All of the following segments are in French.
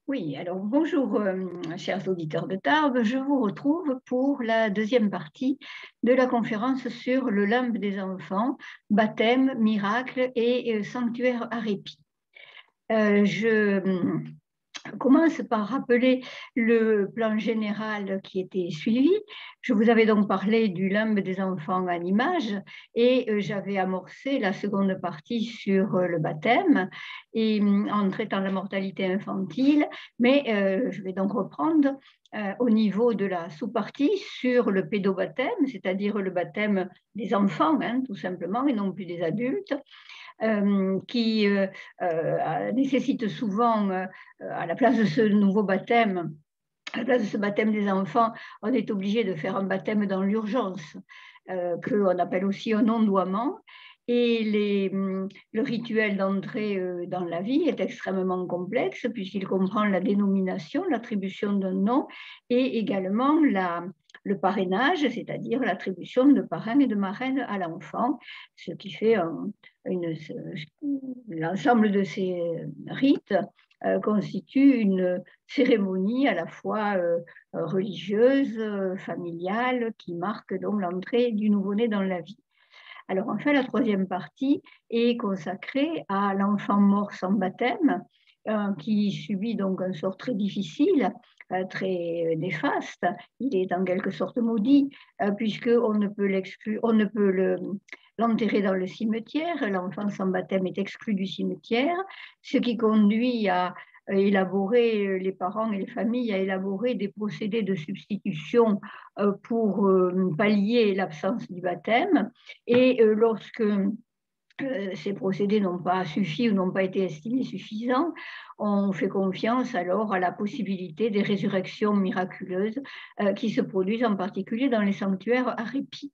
Oui, alors bonjour, chers auditeurs de Tarbes. Je vous retrouve pour la deuxième partie de la conférence sur le limbe des enfants, baptême, miracle et sanctuaire à répit. Je commence par rappeler le plan général qui était suivi. Je vous avais donc parlé du limbe des enfants en image et j'avais amorcé la seconde partie sur le baptême et en traitant la mortalité infantile, mais je vais donc reprendre au niveau de la sous-partie sur le pédobaptême, c'est-à-dire le baptême des enfants, hein, tout simplement, et non plus des adultes, qui nécessite souvent, à la place de ce nouveau baptême, à la place de ce baptême des enfants, on est obligé de faire un baptême dans l'urgence, qu'on appelle aussi un ondoiement. Et le rituel d'entrée dans la vie est extrêmement complexe puisqu'il comprend la dénomination, l'attribution d'un nom et également le parrainage, c'est-à-dire l'attribution de parrain et de marraine à l'enfant, ce qui fait l'ensemble de ces rites constitue une cérémonie à la fois religieuse, familiale, qui marque donc l'entrée du nouveau-né dans la vie. Alors enfin, la troisième partie est consacrée à l'enfant mort sans baptême, qui subit donc un sort très difficile, très néfaste. Il est en quelque sorte maudit, puisqu'on ne peut l'exclure, on ne peut l'enterrer dans le cimetière. L'enfant sans baptême est exclu du cimetière, ce qui conduit à élaborer, les parents et les familles, à élaborer des procédés de substitution pour pallier l'absence du baptême. Et lorsque ces procédés n'ont pas suffi ou n'ont pas été estimés suffisants, on fait confiance alors à la possibilité des résurrections miraculeuses qui se produisent en particulier dans les sanctuaires à répit.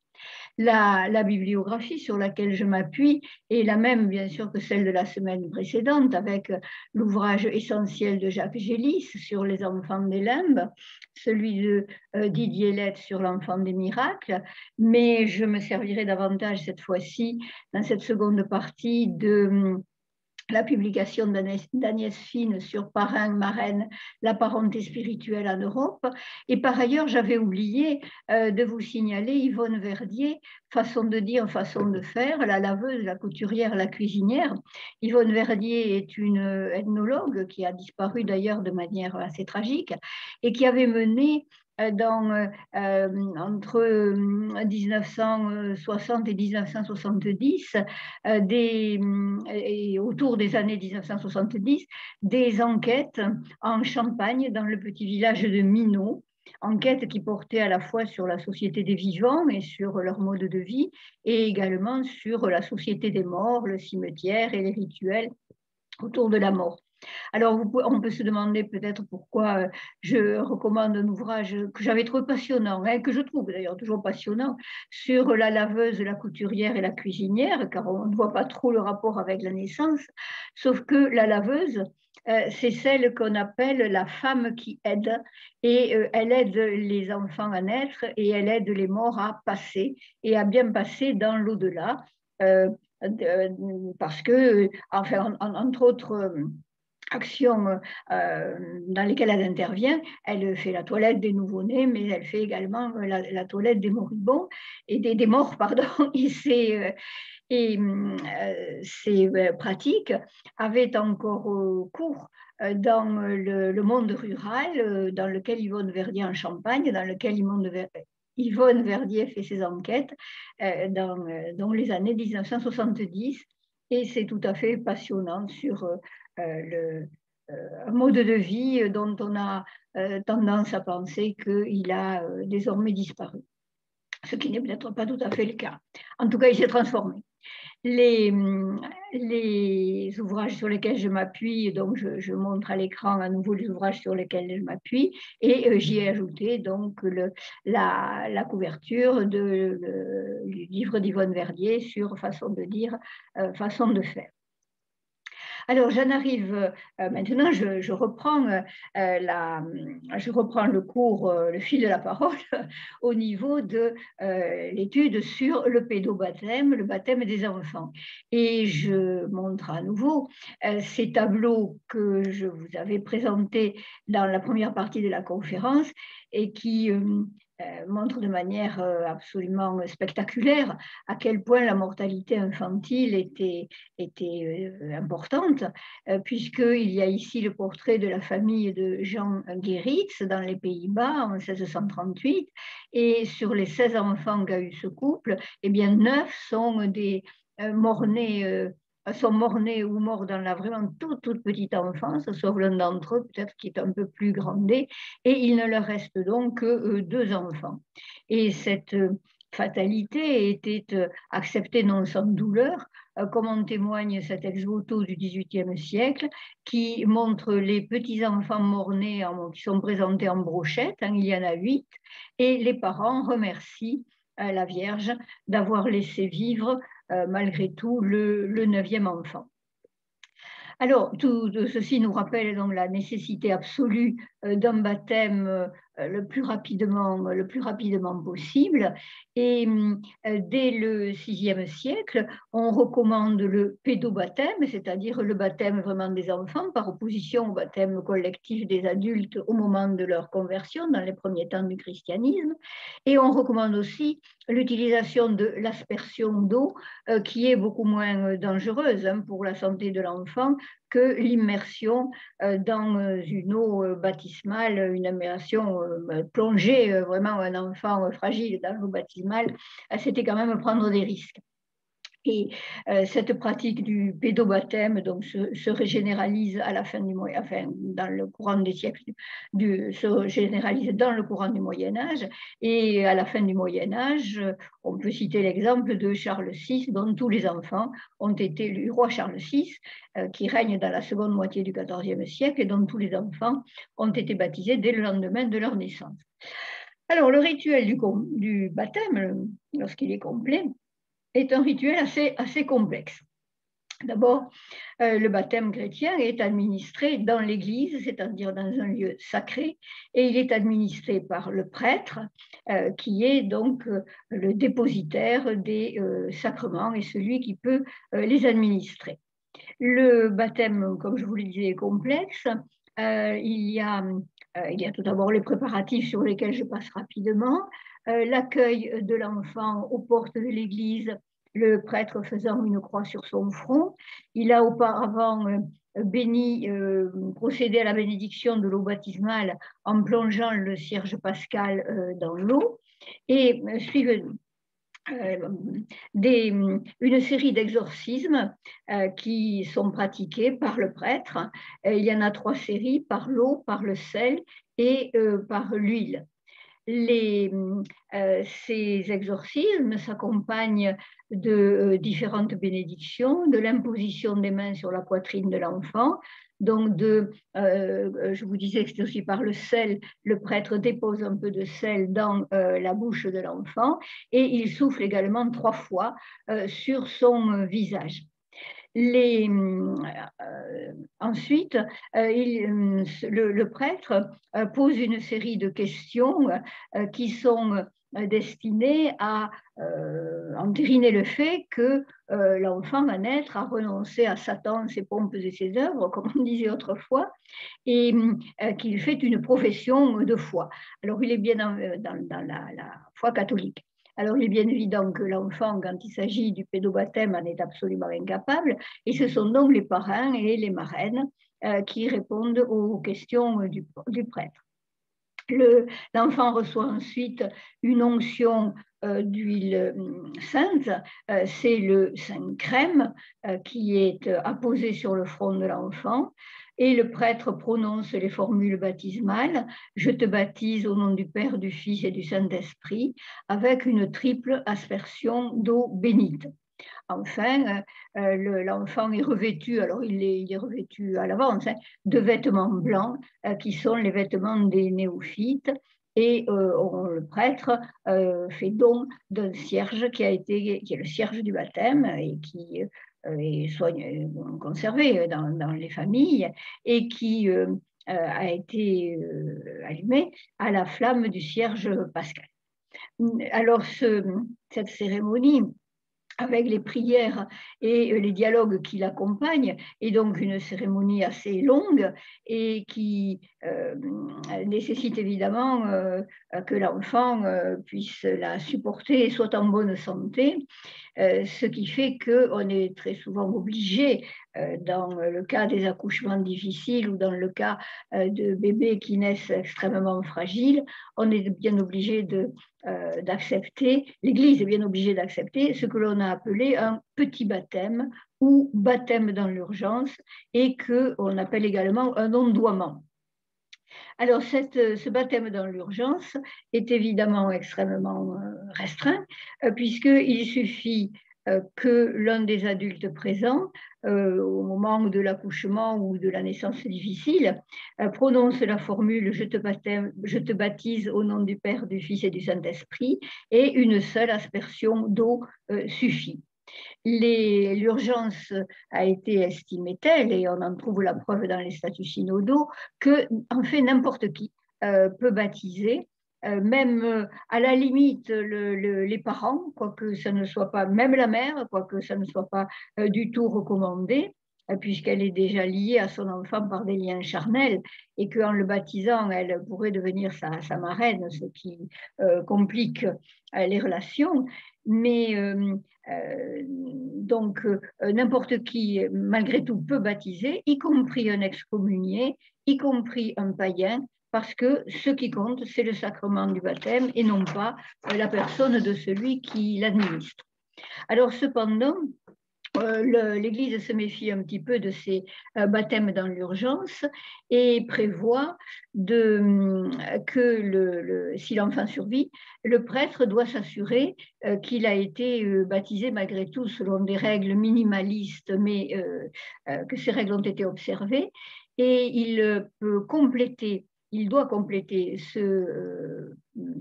La bibliographie sur laquelle je m'appuie est la même, bien sûr, que celle de la semaine précédente, avec l'ouvrage essentiel de Jacques Gélis sur les enfants des limbes, celui de Didier Lett sur l'enfant des miracles, mais je me servirai davantage cette fois-ci, dans cette seconde partie, de la publication d'Agnès Fine sur Parrain, Marraine, la parenté spirituelle en Europe. Et par ailleurs, j'avais oublié de vous signaler Yvonne Verdier, façon de dire, façon de faire, la laveuse, la couturière, la cuisinière. Yvonne Verdier est une ethnologue qui a disparu d'ailleurs de manière assez tragique et qui avait mené entre 1960 et 1970, et autour des années 1970, des enquêtes en Champagne, dans le petit village de Minot, enquêtes qui portaient à la fois sur la société des vivants et sur leur mode de vie, et également sur la société des morts, le cimetière et les rituels autour de la mort. Alors, on peut se demander peut-être pourquoi je recommande un ouvrage que j'avais trouvé passionnant, hein, que je trouve d'ailleurs toujours passionnant, sur la laveuse, la couturière et la cuisinière, car on ne voit pas trop le rapport avec la naissance, sauf que la laveuse, c'est celle qu'on appelle la femme qui aide, et elle aide les enfants à naître et elle aide les morts à passer et à bien passer dans l'au-delà, parce que, enfin, entre autres actions dans lesquelles elle intervient. Elle fait la toilette des nouveau-nés, mais elle fait également la toilette des moribonds et des morts, pardon. Ces pratiques avaient encore cours dans le monde rural, dans lequel Yvonne Verdier en Champagne, dans lequel Yvonne Verdier fait ses enquêtes dans les années 1970. Et c'est tout à fait passionnant sur un mode de vie dont on a tendance à penser qu'il a désormais disparu, ce qui n'est peut-être pas tout à fait le cas. En tout cas, il s'est transformé. Les ouvrages sur lesquels je m'appuie, donc je montre à l'écran à nouveau les ouvrages sur lesquels je m'appuie, et j'y ai ajouté donc la couverture du livre d'Yvonne Verdier sur façon de dire, façon de faire. Alors, j'en arrive maintenant, je reprends, je reprends le cours, le fil de la parole au niveau de l'étude sur le pédobaptême, le baptême des enfants. Et je montre à nouveau ces tableaux que je vous avais présentés dans la première partie de la conférence et qui montre de manière absolument spectaculaire à quel point la mortalité infantile était importante, puisqu'il y a ici le portrait de la famille de Jean Guéritz dans les Pays-Bas en 1638, et sur les 16 enfants qu'a eu ce couple, eh bien 9 sont des morts-nés sont morts-nés ou morts dans la vraiment toute petite enfance, sauf l'un d'entre eux, peut-être qui est un peu plus grandé, et il ne leur reste donc que 2 enfants. Et cette fatalité était acceptée non sans douleur, comme en témoigne cet ex-voto du XVIIIe siècle, qui montre les petits-enfants morts-nés qui sont présentés en brochette, hein, il y en a 8, et les parents remercient la Vierge d'avoir laissé vivre malgré tout le 9e enfant. Alors, tout ceci nous rappelle donc la nécessité absolue d'un baptême le plus rapidement possible. Et dès le VIe siècle, on recommande le pédobaptême, c'est-à-dire le baptême vraiment des enfants, par opposition au baptême collectif des adultes au moment de leur conversion, dans les premiers temps du christianisme. Et on recommande aussi l'utilisation de l'aspersion d'eau, qui est beaucoup moins dangereuse pour la santé de l'enfant que l'immersion dans une eau baptismale, une immersion plonger vraiment un enfant fragile dans l'eau baptismale, c'était quand même prendre des risques. Et cette pratique du pédobaptême donc, se généralise à la fin du dans le courant des siècles, se généralise dans le courant du Moyen Âge. Et à la fin du Moyen Âge, on peut citer l'exemple de Charles VI, dont tous les enfants ont été le roi Charles VI, qui règne dans la seconde moitié du XIVe siècle, et dont tous les enfants ont été baptisés dès le lendemain de leur naissance. Alors, le rituel du baptême, lorsqu'il est complet, est un rituel assez complexe. D'abord, le baptême chrétien est administré dans l'église, c'est-à-dire dans un lieu sacré, et il est administré par le prêtre, qui est donc le dépositaire des sacrements et celui qui peut les administrer. Le baptême, comme je vous le disais, est complexe. Il y a tout d'abord les préparatifs sur lesquels je passe rapidement, l'accueil de l'enfant aux portes de l'église, le prêtre faisant une croix sur son front. Il a auparavant procédé à la bénédiction de l'eau baptismale en plongeant le cierge pascal dans l'eau. Et suivent une série d'exorcismes qui sont pratiqués par le prêtre. Il y en a 3 séries, par l'eau, par le sel et par l'huile. Ces exorcismes s'accompagnent de différentes bénédictions, de l'imposition des mains sur la poitrine de l'enfant. Donc, je vous disais que c'était aussi par le sel, le prêtre dépose un peu de sel dans la bouche de l'enfant et il souffle également 3 fois sur son visage. Ensuite, le prêtre pose une série de questions qui sont destinées à entériner le fait que l'enfant va naître, à renoncer à Satan, ses pompes et ses œuvres, comme on disait autrefois, et qu'il fait une profession de foi. Alors, il est bien dans la foi catholique. Alors, il est bien évident que l'enfant, quand il s'agit du pédobaptême, en est absolument incapable, et ce sont donc les parrains et les marraines qui répondent aux questions du prêtre. L'enfant reçoit ensuite une onction d'huile sainte, c'est le saint crème qui est apposé sur le front de l'enfant, et le prêtre prononce les formules baptismales « Je te baptise au nom du Père, du Fils et du Saint-Esprit » avec une triple aspersion d'eau bénite. Enfin, l'enfant est revêtu, alors il est revêtu à l'avance, de vêtements blancs qui sont les vêtements des néophytes, et le prêtre fait don d'un cierge qui est le cierge du baptême et qui est conservé dans les familles et qui a été allumé à la flamme du cierge pascal. Alors, cette cérémonie, avec les prières et les dialogues qui l'accompagnent, est donc une cérémonie assez longue et qui nécessite évidemment que l'enfant puisse la supporter et soit en bonne santé. Ce qui fait qu'on est très souvent obligé, dans le cas des accouchements difficiles ou dans le cas de bébés qui naissent extrêmement fragiles, on est bien obligé d'accepter, l'Église est bien obligée d'accepter ce que l'on a appelé un petit baptême ou baptême dans l'urgence et qu'on appelle également un ondoiement. Alors, ce baptême dans l'urgence est évidemment extrêmement restreint, puisqu'il suffit que l'un des adultes présents, au moment de l'accouchement ou de la naissance difficile, prononce la formule je te baptise au nom du Père, du Fils et du Saint-Esprit, et une seule aspersion d'eau suffit. L'urgence a été estimée telle, et on en trouve la preuve dans les statuts synodaux, que en fait n'importe qui peut baptiser, même à la limite les parents, quoique ça ne soit pas, même la mère, quoique ça ne soit pas du tout recommandé, puisqu'elle est déjà liée à son enfant par des liens charnels, et qu'en le baptisant, elle pourrait devenir sa marraine, ce qui complique les relations. Mais donc, n'importe qui, malgré tout, peut baptiser, y compris un excommunié, y compris un païen, parce que ce qui compte, c'est le sacrement du baptême et non pas la personne de celui qui l'administre. Alors, cependant, l'Église se méfie un petit peu de ces baptêmes dans l'urgence et prévoit que si l'enfant survit, le prêtre doit s'assurer qu'il a été baptisé malgré tout selon des règles minimalistes, mais que ces règles ont été observées, et il doit compléter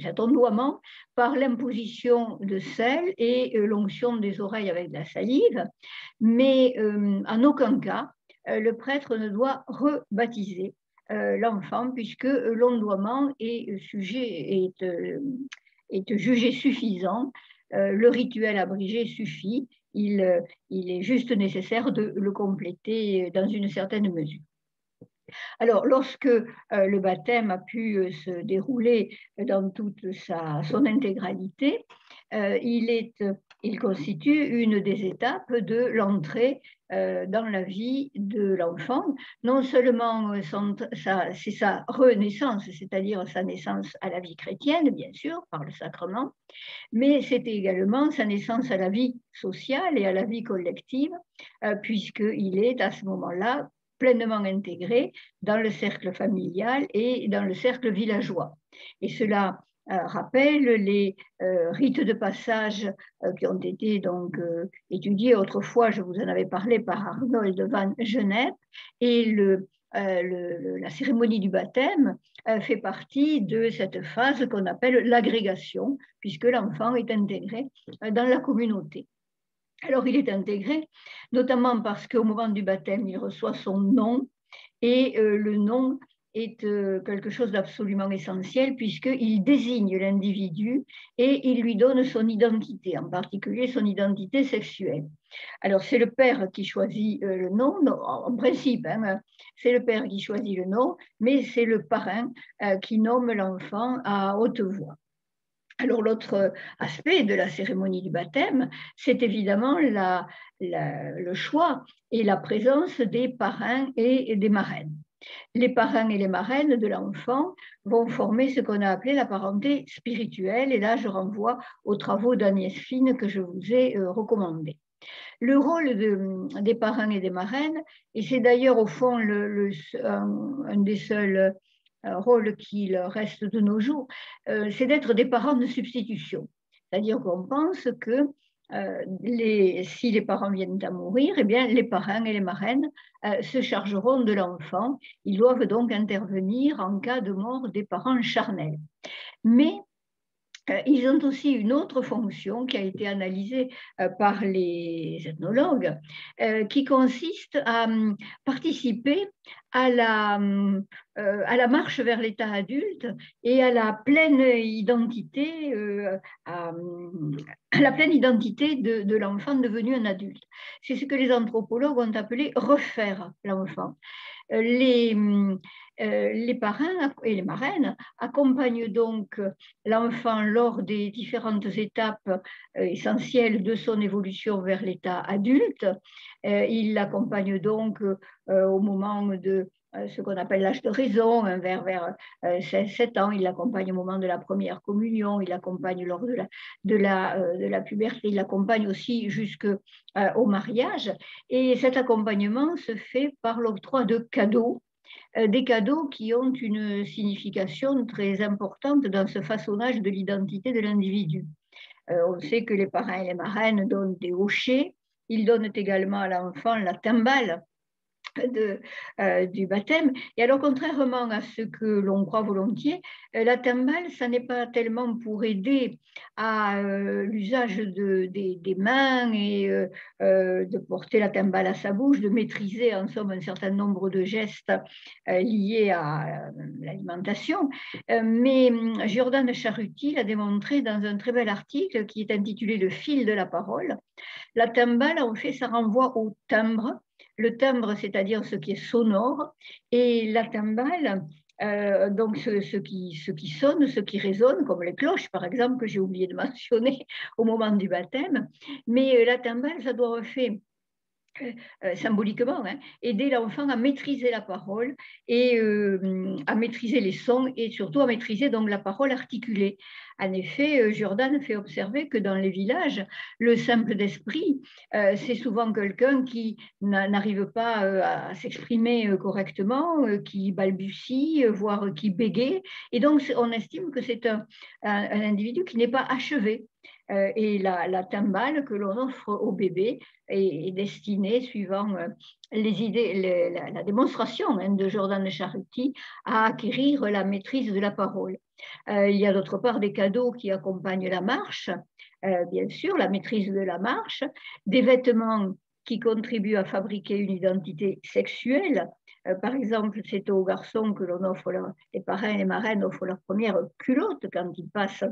cet ondoiement par l'imposition de sel et l'onction des oreilles avec de la salive, mais en aucun cas, le prêtre ne doit rebaptiser l'enfant, puisque l'ondoiement est jugé suffisant. Le rituel abrégé suffit. Il est juste nécessaire de le compléter dans une certaine mesure. Alors, lorsque le baptême a pu se dérouler dans toute son intégralité, il constitue une des étapes de l'entrée dans la vie de l'enfant. Non seulement c'est sa renaissance, c'est-à-dire sa naissance à la vie chrétienne, bien sûr, par le sacrement, mais c'est également sa naissance à la vie sociale et à la vie collective, puisqu'il est à ce moment-là pleinement intégré dans le cercle familial et dans le cercle villageois. Et cela rappelle les rites de passage qui ont été donc étudiés autrefois, je vous en avais parlé, par Arnold van Gennep, et la cérémonie du baptême fait partie de cette phase qu'on appelle l'agrégation, puisque l'enfant est intégré dans la communauté. Alors, il est intégré, notamment parce qu'au moment du baptême, il reçoit son nom, et le nom est quelque chose d'absolument essentiel, puisqu'il désigne l'individu et il lui donne son identité, en particulier son identité sexuelle. Alors, c'est le père qui choisit le nom, en principe, c'est le père qui choisit le nom, mais c'est le parrain qui nomme l'enfant à haute voix. Alors, l'autre aspect de la cérémonie du baptême, c'est évidemment le choix et la présence des parrains et des marraines. Les parrains et les marraines de l'enfant vont former ce qu'on a appelé la parenté spirituelle, et là, je renvoie aux travaux d'Agnès Fine que je vous ai recommandés. Le rôle des parrains et des marraines, et c'est d'ailleurs au fond un des seuls rôle qui leur reste de nos jours, c'est d'être des parents de substitution. C'est-à-dire qu'on pense que si les parents viennent à mourir, eh bien, les parrains et les marraines se chargeront de l'enfant. Ils doivent donc intervenir en cas de mort des parents charnels. Mais Ils ont aussi une autre fonction qui a été analysée par les ethnologues, qui consiste à participer à la marche vers l'état adulte et à la pleine identité, à la pleine identité de l'enfant devenu un adulte. C'est ce que les anthropologues ont appelé refaire l'enfant. Les parrains et les marraines accompagnent donc l'enfant lors des différentes étapes essentielles de son évolution vers l'état adulte. Ils l'accompagnent donc au moment de ce qu'on appelle l'âge de raison, vers 7 ans. Il l'accompagne au moment de la première communion, il l'accompagne lors de la puberté, il l'accompagne aussi jusqu'au mariage. Et cet accompagnement se fait par l'octroi de cadeaux, des cadeaux qui ont une signification très importante dans ce façonnage de l'identité de l'individu. On sait que les parrains et les marraines donnent des hochets, ils donnent également à l'enfant la timbale du baptême. Et alors, contrairement à ce que l'on croit volontiers, la timbale, ça n'est pas tellement pour aider à l'usage des mains et de porter la timbale à sa bouche, de maîtriser en somme un certain nombre de gestes liés à l'alimentation. Mais Jordan Charuty l'a démontré dans un très bel article qui est intitulé « Le fil de la parole ». La timbale, en fait, ça renvoie au timbre. Le timbre, c'est-à-dire ce qui est sonore, et la timbale, donc ce qui sonne, ce qui résonne, comme les cloches, par exemple, que j'ai oublié de mentionner au moment du baptême. Mais la timbale, ça doit en fait symboliquement, aider l'enfant à maîtriser la parole et à maîtriser les sons et surtout à maîtriser donc la parole articulée. En effet, Jordan fait observer que dans les villages, le simple d'esprit, c'est souvent quelqu'un qui n'arrive pas à s'exprimer correctement, qui balbutie, voire qui bégaye. Et donc, on estime que c'est un individu qui n'est pas achevé. Et la timbale que l'on offre au bébé est destinée, suivant les idées, la démonstration de Jordan Charuty, à acquérir la maîtrise de la parole. Il y a d'autre part des cadeaux qui accompagnent la marche, bien sûr, la maîtrise de la marche, des vêtements qui contribuent à fabriquer une identité sexuelle. Par exemple, c'est aux garçons que l'on offre, les parrains et les marraines offrent leur première culotte quand ils passent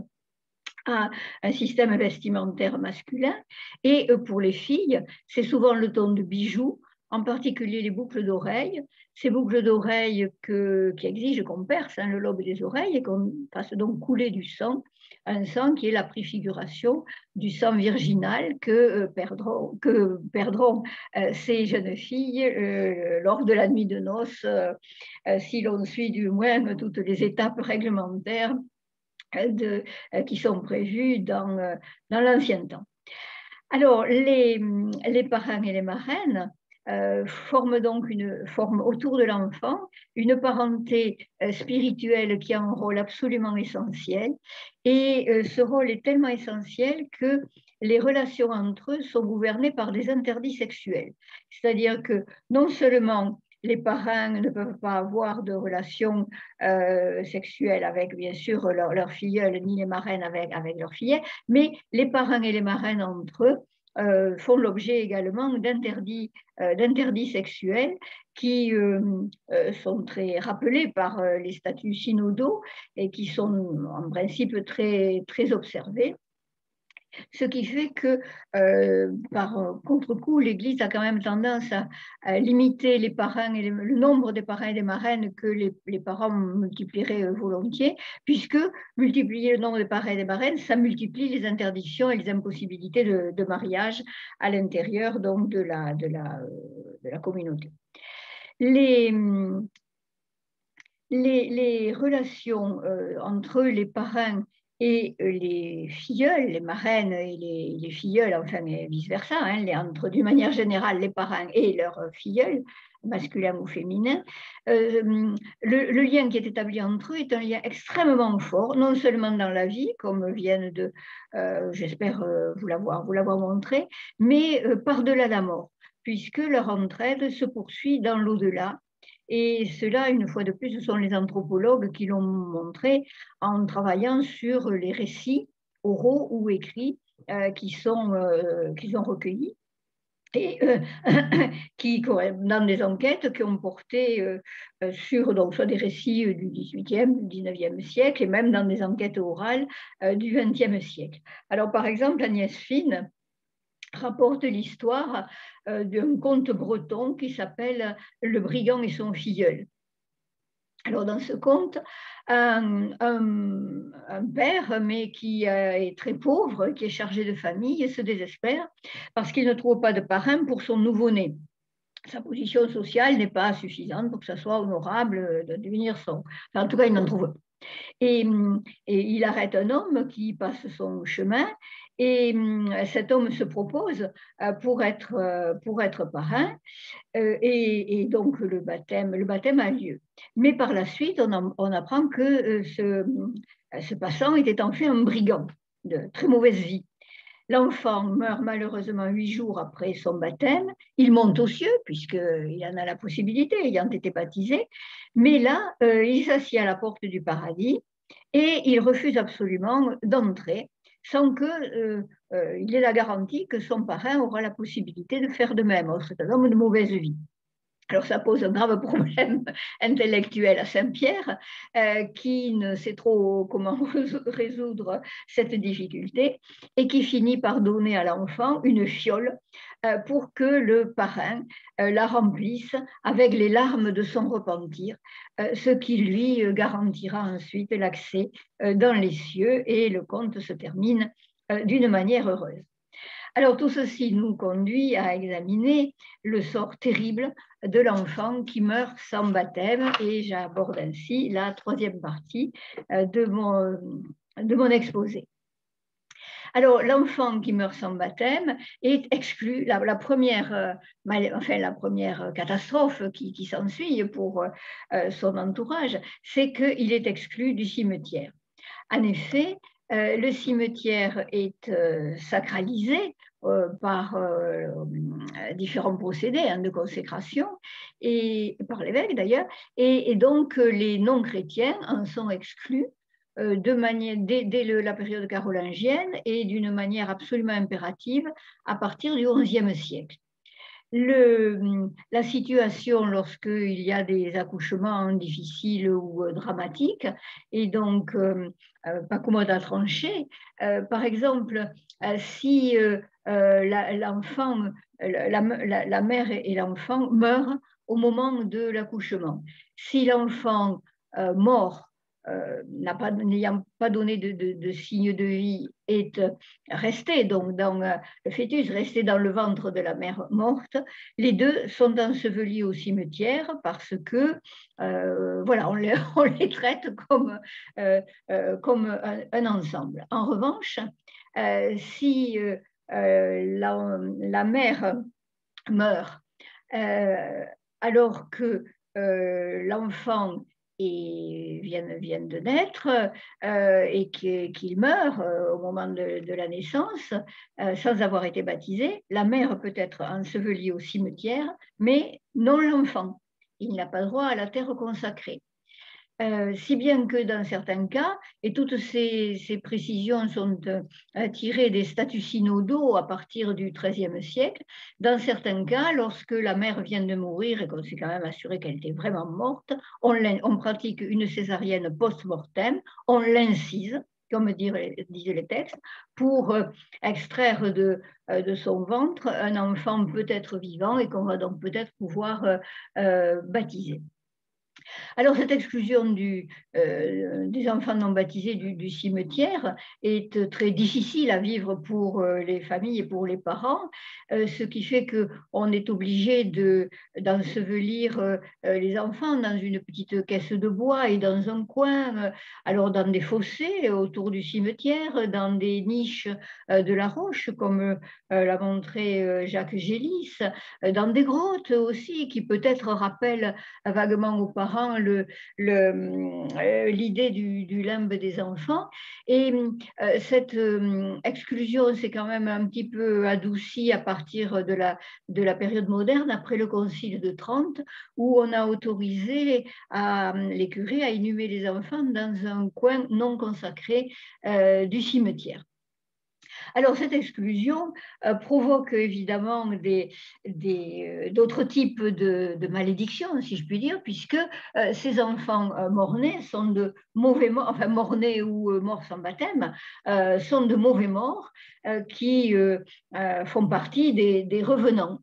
à un système vestimentaire masculin. Et pour les filles, c'est souvent le ton de bijoux, en particulier les boucles d'oreilles. Ces boucles d'oreilles qui exigent qu'on perce le lobe des oreilles et qu'on fasse donc couler du sang, un sang qui est la préfiguration du sang virginal que perdront ces jeunes filles lors de la nuit de noces, si l'on suit du moins toutes les étapes réglementaires qui sont prévues dans l'ancien temps. Alors, les parrains et les marraines forment donc forment autour de l'enfant une parenté spirituelle qui a un rôle absolument essentiel. Et ce rôle est tellement essentiel que les relations entre eux sont gouvernées par des interdits sexuels. C'est-à-dire que non seulement les parrains ne peuvent pas avoir de relations sexuelles avec, bien sûr, leur filleule, ni les marraines avec leurs fillettes, mais les parrains et les marraines entre eux font l'objet également d'interdits sexuels qui sont très rappelés par les statuts synodaux et qui sont en principe très, très observés. Ce qui fait que, par contre-coup, l'Église a quand même tendance à limiter les parrains et le nombre des parrains et des marraines que les parents multiplieraient volontiers, puisque multiplier le nombre des parrains et des marraines, ça multiplie les interdictions et les impossibilités de mariage à l'intérieur donc de la communauté. Les relations entre les parrains et les filleuls, les marraines et les filleuls, enfin, et vice-versa, d'une manière générale, les parrains et leurs filleuls, masculin ou féminin, le lien qui est établi entre eux est un lien extrêmement fort, non seulement dans la vie, comme viennent de, j'espère vous l'avoir montré, mais par-delà la mort, puisque leur entraide se poursuit dans l'au-delà. Et cela, une fois de plus, ce sont les anthropologues qui l'ont montré en travaillant sur les récits oraux ou écrits qu'ils ont recueillis et dans des enquêtes qui ont porté sur donc, soit des récits du XVIIIe, du XIXe siècle, et même dans des enquêtes orales du XXe siècle. Alors, par exemple, Agnès Fine rapporte l'histoire d'un conte breton qui s'appelle « Le brigand et son filleul ». Alors, dans ce conte, un père, mais qui est très pauvre, qui est chargé de famille, se désespère parce qu'il ne trouve pas de parrain pour son nouveau-né. Sa position sociale n'est pas suffisante pour que ça soit honorable de devenir son. Enfin, en tout cas, il n'en trouve pas. Et il arrête un homme qui passe son chemin et cet homme se propose pour être parrain et donc le baptême a lieu. Mais par la suite, on apprend que ce passant était en fait un brigand de très mauvaise vie. L'enfant meurt malheureusement 8 jours après son baptême. Il monte aux cieux, puisqu'il en a la possibilité, ayant été baptisé. Mais là, il s'assied à la porte du paradis et il refuse absolument d'entrer sans qu'il ait la garantie que son parrain aura la possibilité de faire de même. C'est un homme de mauvaise vie. Alors ça pose un grave problème intellectuel à Saint-Pierre, qui ne sait trop comment résoudre cette difficulté et qui finit par donner à l'enfant une fiole pour que le parrain la remplisse avec les larmes de son repentir, ce qui lui garantira ensuite l'accès dans les cieux, et le conte se termine d'une manière heureuse. Alors tout ceci nous conduit à examiner le sort terrible de l'enfant qui meurt sans baptême, et j'aborde ainsi la troisième partie de mon exposé. Alors l'enfant qui meurt sans baptême est exclu. La première catastrophe qui s'ensuit pour son entourage, c'est qu'il est exclu du cimetière. En effet, le cimetière est sacralisé par différents procédés de consécration, et par l'évêque d'ailleurs, et donc les non-chrétiens en sont exclus dès la période carolingienne et d'une manière absolument impérative à partir du XIe siècle. La situation lorsqu'il y a des accouchements difficiles ou dramatiques est donc pas commode à trancher. Par exemple, si l'enfant, la mère et l'enfant meurent au moment de l'accouchement, si l'enfant mort n'ayant pas donné de signe de vie, est resté donc dans le fœtus, resté dans le ventre de la mère morte, les deux sont ensevelis au cimetière parce que voilà, on les traite comme un ensemble. En revanche, si la mère meurt alors que l'enfant vient de naître et qu'il meurt au moment de la naissance sans avoir été baptisé, la mère peut être ensevelie au cimetière, mais non l'enfant. Il n'a pas droit à la terre consacrée. Si bien que dans certains cas, et toutes ces précisions sont tirées des statuts synodaux à partir du XIIIe siècle, dans certains cas, lorsque la mère vient de mourir et qu'on s'est quand même assuré qu'elle était vraiment morte, on pratique une césarienne post-mortem, on l'incise, comme disaient les textes, pour extraire de son ventre un enfant peut-être vivant et qu'on va donc peut-être pouvoir baptiser. Alors, cette exclusion des enfants non baptisés du cimetière est très difficile à vivre pour les familles et pour les parents, ce qui fait qu'on est obligé d'ensevelir les enfants dans une petite caisse de bois et dans un coin, alors dans des fossés autour du cimetière, dans des niches de la roche, comme l'a montré Jacques Gélis, dans des grottes aussi, qui peut-être rappellent vaguement aux parents reprend l'idée du limbe des enfants. Et cette exclusion s'est quand même un petit peu adoucie à partir de la période moderne, après le Concile de Trente, où on a autorisé les curés à inhumer les enfants dans un coin non consacré du cimetière. Alors, cette exclusion provoque évidemment d'autres types de malédictions, si je puis dire, puisque ces enfants morts-nés sont de mauvais morts, enfin morts-nés ou morts sans baptême, sont de mauvais morts qui font partie des revenants.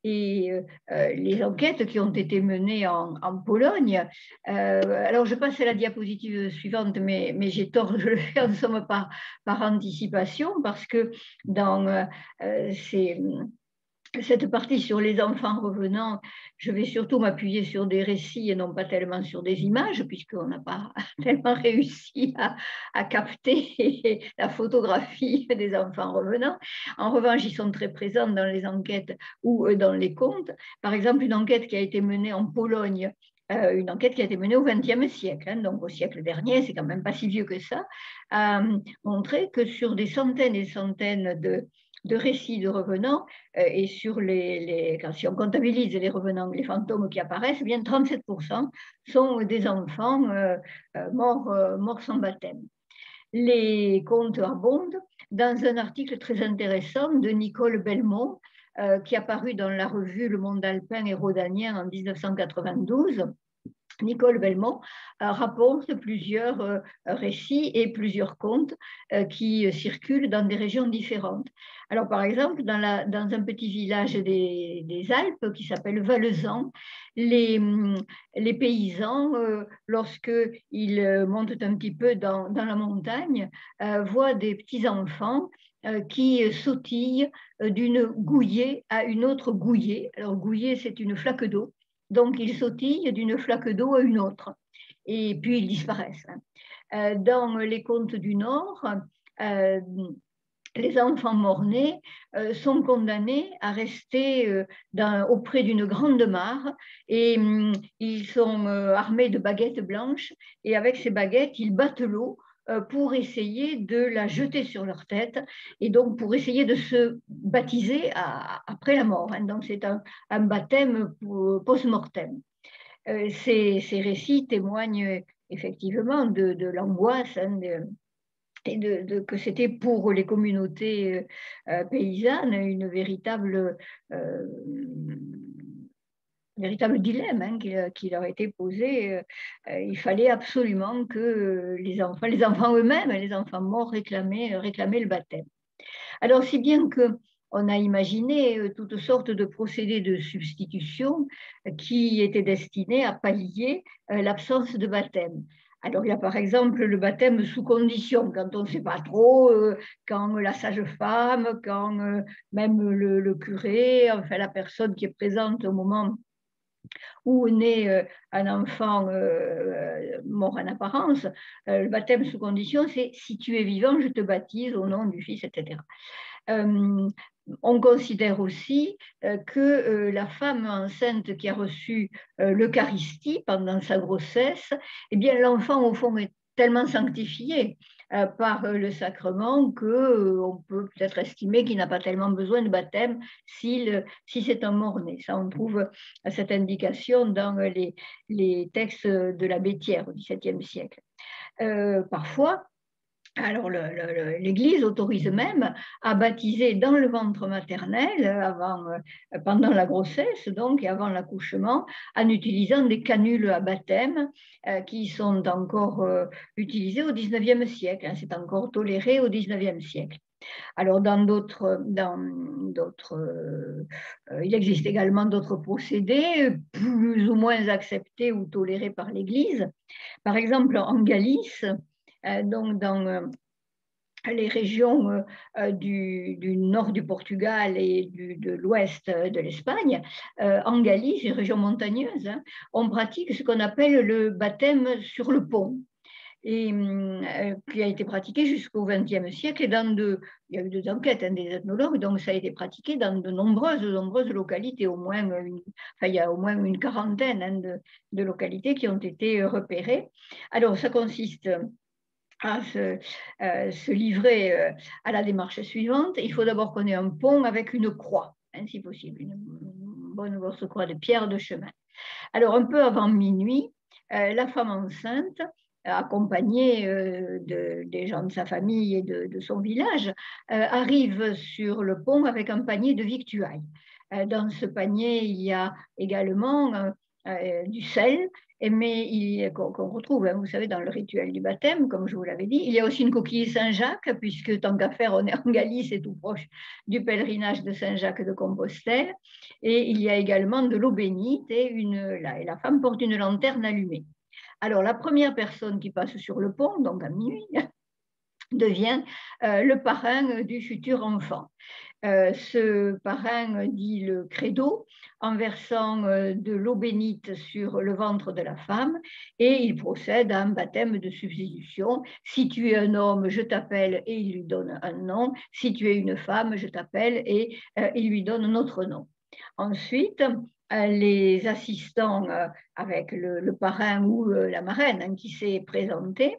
Et les enquêtes qui ont été menées en Pologne, alors je passe à la diapositive suivante, mais j'ai tort de le faire, nous sommes par anticipation, parce que dans cette partie sur les enfants revenants, je vais surtout m'appuyer sur des récits et non pas tellement sur des images, puisqu'on n'a pas tellement réussi à capter la photographie des enfants revenants. En revanche, ils sont très présents dans les enquêtes ou dans les contes. Par exemple, une enquête qui a été menée en Pologne, une enquête qui a été menée au XXe siècle, hein, donc au siècle dernier, c'est quand même pas si vieux que ça, a montré que sur des centaines et centaines de récits de revenants, et sur si on comptabilise les revenants, les fantômes qui apparaissent, eh bien 37% sont des enfants morts sans baptême. Les contes abondent. Dans un article très intéressant de Nicole Belmont, qui a paru dans la revue Le Monde alpin et rhodanien en 1992, Nicole Belmont rapporte plusieurs récits et plusieurs contes qui circulent dans des régions différentes. Alors, par exemple, dans un petit village des Alpes qui s'appelle Valezan, les paysans, lorsqu'ils montent un petit peu dans la montagne, voient des petits-enfants qui sautillent d'une gouillée à une autre gouillée. Alors, gouillée, c'est une flaque d'eau. Donc, ils sautillent d'une flaque d'eau à une autre, et puis ils disparaissent. Dans les contes du Nord, les enfants morts-nés sont condamnés à rester auprès d'une grande mare, et ils sont armés de baguettes blanches, et avec ces baguettes, ils battent l'eau pour essayer de la jeter sur leur tête, et donc pour essayer de se baptiser après la mort. Hein. Donc c'est un baptême post-mortem. Ces récits témoignent effectivement de l'angoisse, hein, et que c'était pour les communautés paysannes une véritable dilemme, hein, qui leur a été posé. Il fallait absolument que les enfants eux-mêmes, les enfants morts réclamaient le baptême. Alors, si bien qu'on a imaginé toutes sortes de procédés de substitution qui étaient destinés à pallier l'absence de baptême. Alors, il y a par exemple le baptême sous condition, quand on ne sait pas trop, quand la sage-femme, quand même le curé, enfin la personne qui est présente au moment où naît un enfant mort en apparence. Le baptême sous condition, c'est « si tu es vivant, je te baptise au nom du Fils », etc. On considère aussi que la femme enceinte qui a reçu l'Eucharistie pendant sa grossesse, eh bien l'enfant au fond est tellement sanctifié par le sacrement qu'on peut peut-être estimer qu'il n'a pas tellement besoin de baptême si c'est un mort-né. Ça, on trouve cette indication dans les textes de l'abbé Thiers au XVIIe siècle. Parfois, alors, l'Église autorise même à baptiser dans le ventre maternel, pendant la grossesse, donc, et avant l'accouchement, en utilisant des canules à baptême qui sont encore utilisées au XIXe siècle. Hein, c'est encore toléré au XIXe siècle. Alors, il existe également d'autres procédés plus ou moins acceptés ou tolérés par l'Église. Par exemple, en Galice, donc dans les régions du nord du Portugal et de l'ouest de l'Espagne, en Galice, une région montagneuse, hein, on pratique ce qu'on appelle le baptême sur le pont. et qui a été pratiqué jusqu'au XXe siècle. Et il y a eu des enquêtes des ethnologues, donc ça a été pratiqué dans de nombreuses localités, il y a au moins une quarantaine de localités qui ont été repérées. Alors, ça consiste à se livrer à la démarche suivante. Il faut d'abord qu'on ait un pont avec une croix, si possible, une bonne grosse croix de pierre de chemin. Alors, un peu avant minuit, la femme enceinte, accompagnée des gens de sa famille et de son village, arrive sur le pont avec un panier de victuailles. Dans ce panier, il y a également du sel, mais qu'on retrouve, vous savez, dans le rituel du baptême, comme je vous l'avais dit. Il y a aussi une coquille Saint-Jacques, puisque tant qu'à faire, on est en Galice et tout proche du pèlerinage de Saint-Jacques de Compostelle. Et il y a également de l'eau bénite et la femme porte une lanterne allumée. Alors, la première personne qui passe sur le pont, donc à minuit, devient le parrain du futur enfant. Ce parrain dit le credo en versant de l'eau bénite sur le ventre de la femme et il procède à un baptême de substitution. Si tu es un homme, je t'appelle et il lui donne un nom. Si tu es une femme, je t'appelle et il lui donne un autre nom. Ensuite, les assistants avec le parrain ou la marraine qui s'est présenté.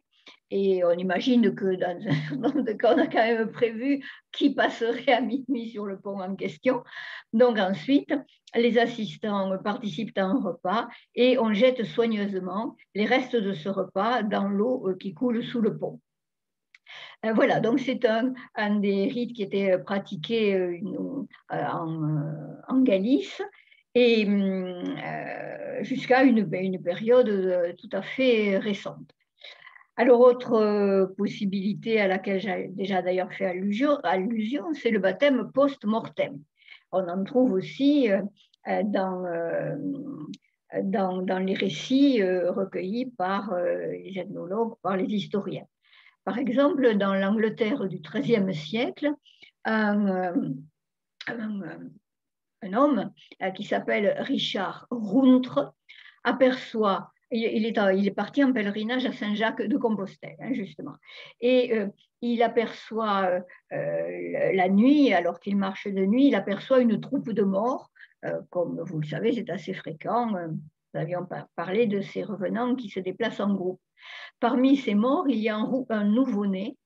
Et on imagine que dans un cas, on a quand même prévu qui passerait à minuit sur le pont en question. Donc ensuite, les assistants participent à un repas et on jette soigneusement les restes de ce repas dans l'eau qui coule sous le pont. Voilà, donc c'est un des rites qui était pratiqué en Galice et jusqu'à une période tout à fait récente. Alors, autre possibilité à laquelle j'ai déjà d'ailleurs fait allusion, c'est le baptême post-mortem. On en trouve aussi dans les récits recueillis par les ethnologues, par les historiens. Par exemple, dans l'Angleterre du XIIIe siècle, un homme qui s'appelle Richard Runtre aperçoit, il est parti en pèlerinage à Saint-Jacques de Compostelle, justement, et il aperçoit la nuit, alors qu'il marche de nuit, il aperçoit une troupe de morts, comme vous le savez, c'est assez fréquent, nous avions parlé de ces revenants qui se déplacent en groupe. Parmi ces morts, il y a un nouveau-né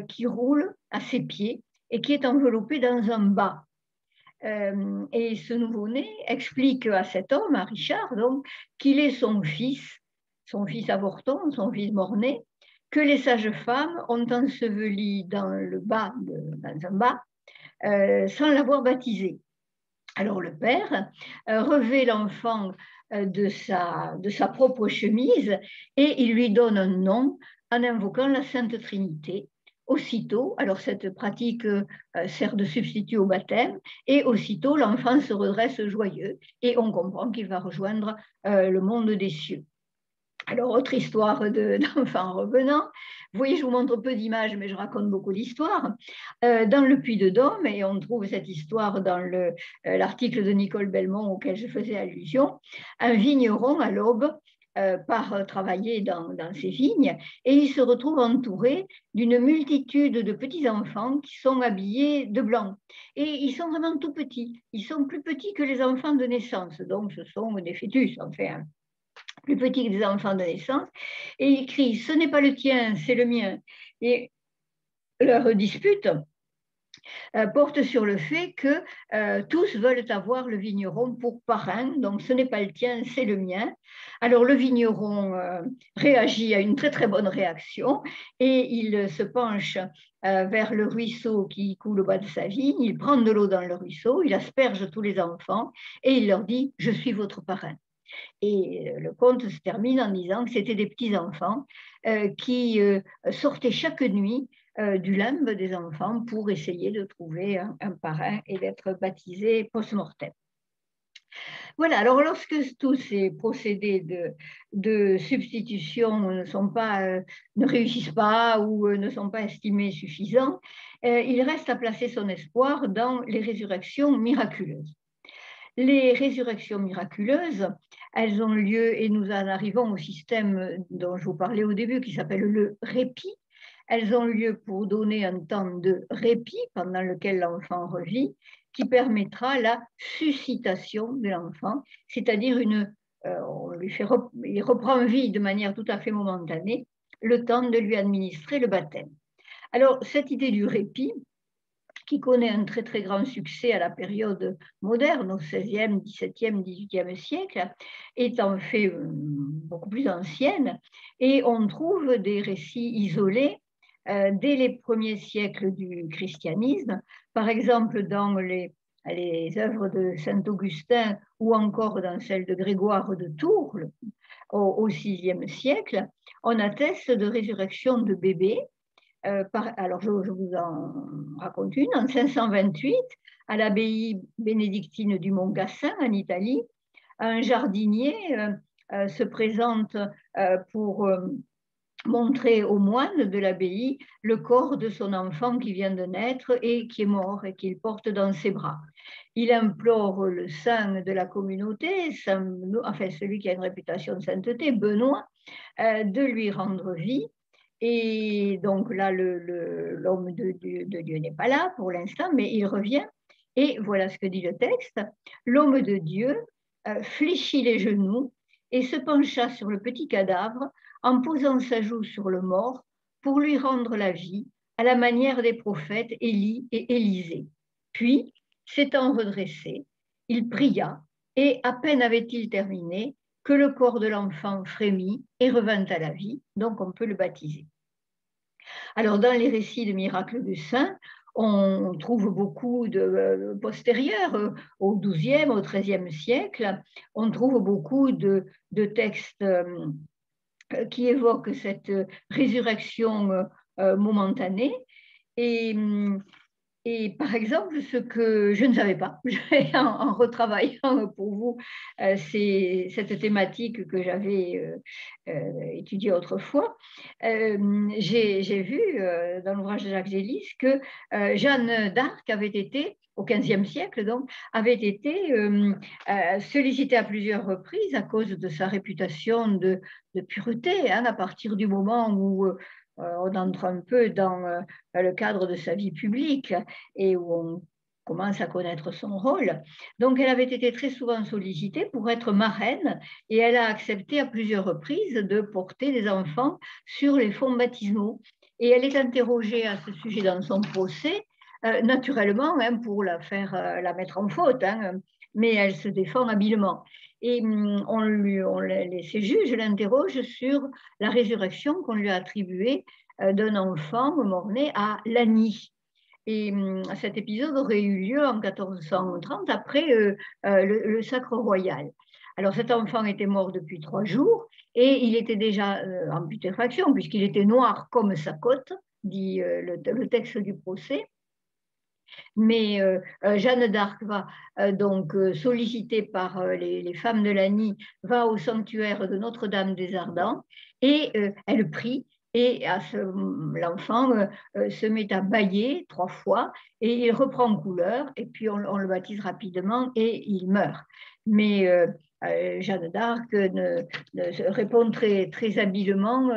qui roule à ses pieds et qui est enveloppé dans un bas. Et ce nouveau-né explique à cet homme, à Richard, donc, qu'il est son fils avorton, son fils mort-né, que les sages-femmes ont enseveli dans un bas, sans l'avoir baptisé. Alors le père revêt l'enfant de sa propre chemise et il lui donne un nom en invoquant la Sainte Trinité. Aussitôt, alors cette pratique sert de substitut au baptême, et aussitôt l'enfant se redresse joyeux et on comprend qu'il va rejoindre le monde des cieux. Alors, autre histoire d'enfants revenant. Vous voyez, je vous montre peu d'images, mais je raconte beaucoup d'histoires. Dans le Puy-de-Dôme, et on trouve cette histoire dans l'article de Nicole Belmont auquel je faisais allusion, un vigneron à l'aube part travailler dans ses vignes et il se retrouve entouré d'une multitude de petits-enfants qui sont habillés de blanc. Et ils sont vraiment tout petits. Ils sont plus petits que les enfants de naissance. Donc, ce sont des fœtus, enfin, plus petits que des enfants de naissance. Et il crie « Ce n'est pas le tien, c'est le mien ». Et leur dispute porte sur le fait que tous veulent avoir le vigneron pour parrain, donc ce n'est pas le tien, c'est le mien. Alors le vigneron réagit à une très très bonne réaction et il se penche vers le ruisseau qui coule au bas de sa vigne, il prend de l'eau dans le ruisseau, il asperge tous les enfants et il leur dit « Je suis votre parrain ». Et le conte se termine en disant que c'était des petits-enfants qui sortaient chaque nuit du limbe des enfants pour essayer de trouver un parrain et d'être baptisés post-mortem. Voilà, alors lorsque tous ces procédés de substitution ne réussissent pas ou ne sont pas estimés suffisants, il reste à placer son espoir dans les résurrections miraculeuses. Les résurrections miraculeuses, elles ont lieu, et nous en arrivons au système dont je vous parlais au début, qui s'appelle le répit. Elles ont lieu pour donner un temps de répit pendant lequel l'enfant revit, qui permettra la suscitation de l'enfant, c'est-à-dire il reprend vie de manière tout à fait momentanée, le temps de lui administrer le baptême. Alors, cette idée du répit, qui connaît un très très grand succès à la période moderne, au XVIe, XVIIe, XVIIIe siècle, est en fait beaucoup plus ancienne, et on trouve des récits isolés dès les premiers siècles du christianisme, par exemple dans les œuvres de saint Augustin ou encore dans celles de Grégoire de Tours au VIe siècle, on atteste de résurrection de bébés. Alors, je vous en raconte une. En 528, à l'abbaye bénédictine du Mont Gassin, en Italie, un jardinier se présente pour montrer aux moines de l'abbaye le corps de son enfant qui vient de naître et qui est mort et qu'il porte dans ses bras. Il implore le saint de la communauté, enfin celui qui a une réputation de sainteté, Benoît, de lui rendre vie. Et donc là, l'homme de Dieu n'est pas là pour l'instant, mais il revient. Et voilà ce que dit le texte. L'homme de Dieu fléchit les genoux et se pencha sur le petit cadavre en posant sa joue sur le mort pour lui rendre la vie à la manière des prophètes Élie et Élisée. Puis, s'étant redressé, il pria et à peine avait-il terminé que le corps de l'enfant frémit et revint à la vie, donc on peut le baptiser. Alors, dans les récits de miracles du saint, on trouve beaucoup de postérieurs, au XIIe, au XIIIe siècle, on trouve beaucoup de textes qui évoquent cette résurrection momentanée. Et par exemple, ce que je ne savais pas, en retravaillant pour vous cette thématique que j'avais étudiée autrefois, j'ai vu dans l'ouvrage de Jacques Gélis que Jeanne d'Arc avait été, au XVe siècle donc, avait été sollicitée à plusieurs reprises à cause de sa réputation de pureté, hein, à partir du moment où on entre un peu dans le cadre de sa vie publique et où on commence à connaître son rôle. Donc, elle avait été très souvent sollicitée pour être marraine et elle a accepté à plusieurs reprises de porter des enfants sur les fonts baptismaux. Et elle est interrogée à ce sujet dans son procès, naturellement, hein, pour la mettre en faute, hein, mais elle se défend habilement. Et ces juges l'interrogent sur la résurrection qu'on lui a attribuée d'un enfant mort-né à Lagny. Et cet épisode aurait eu lieu en 1430 après le sacre royal. Alors cet enfant était mort depuis 3 jours et il était déjà en putréfaction puisqu'il était noir comme sa côte, dit le texte du procès. Mais Jeanne d'Arc va donc sollicitée par les femmes de Lagny, va au sanctuaire de Notre-Dame des Ardents et elle prie. Et l'enfant se met à bâiller 3 fois et il reprend couleur et puis on le baptise rapidement et il meurt. Mais Jeanne d'Arc répond très, très habilement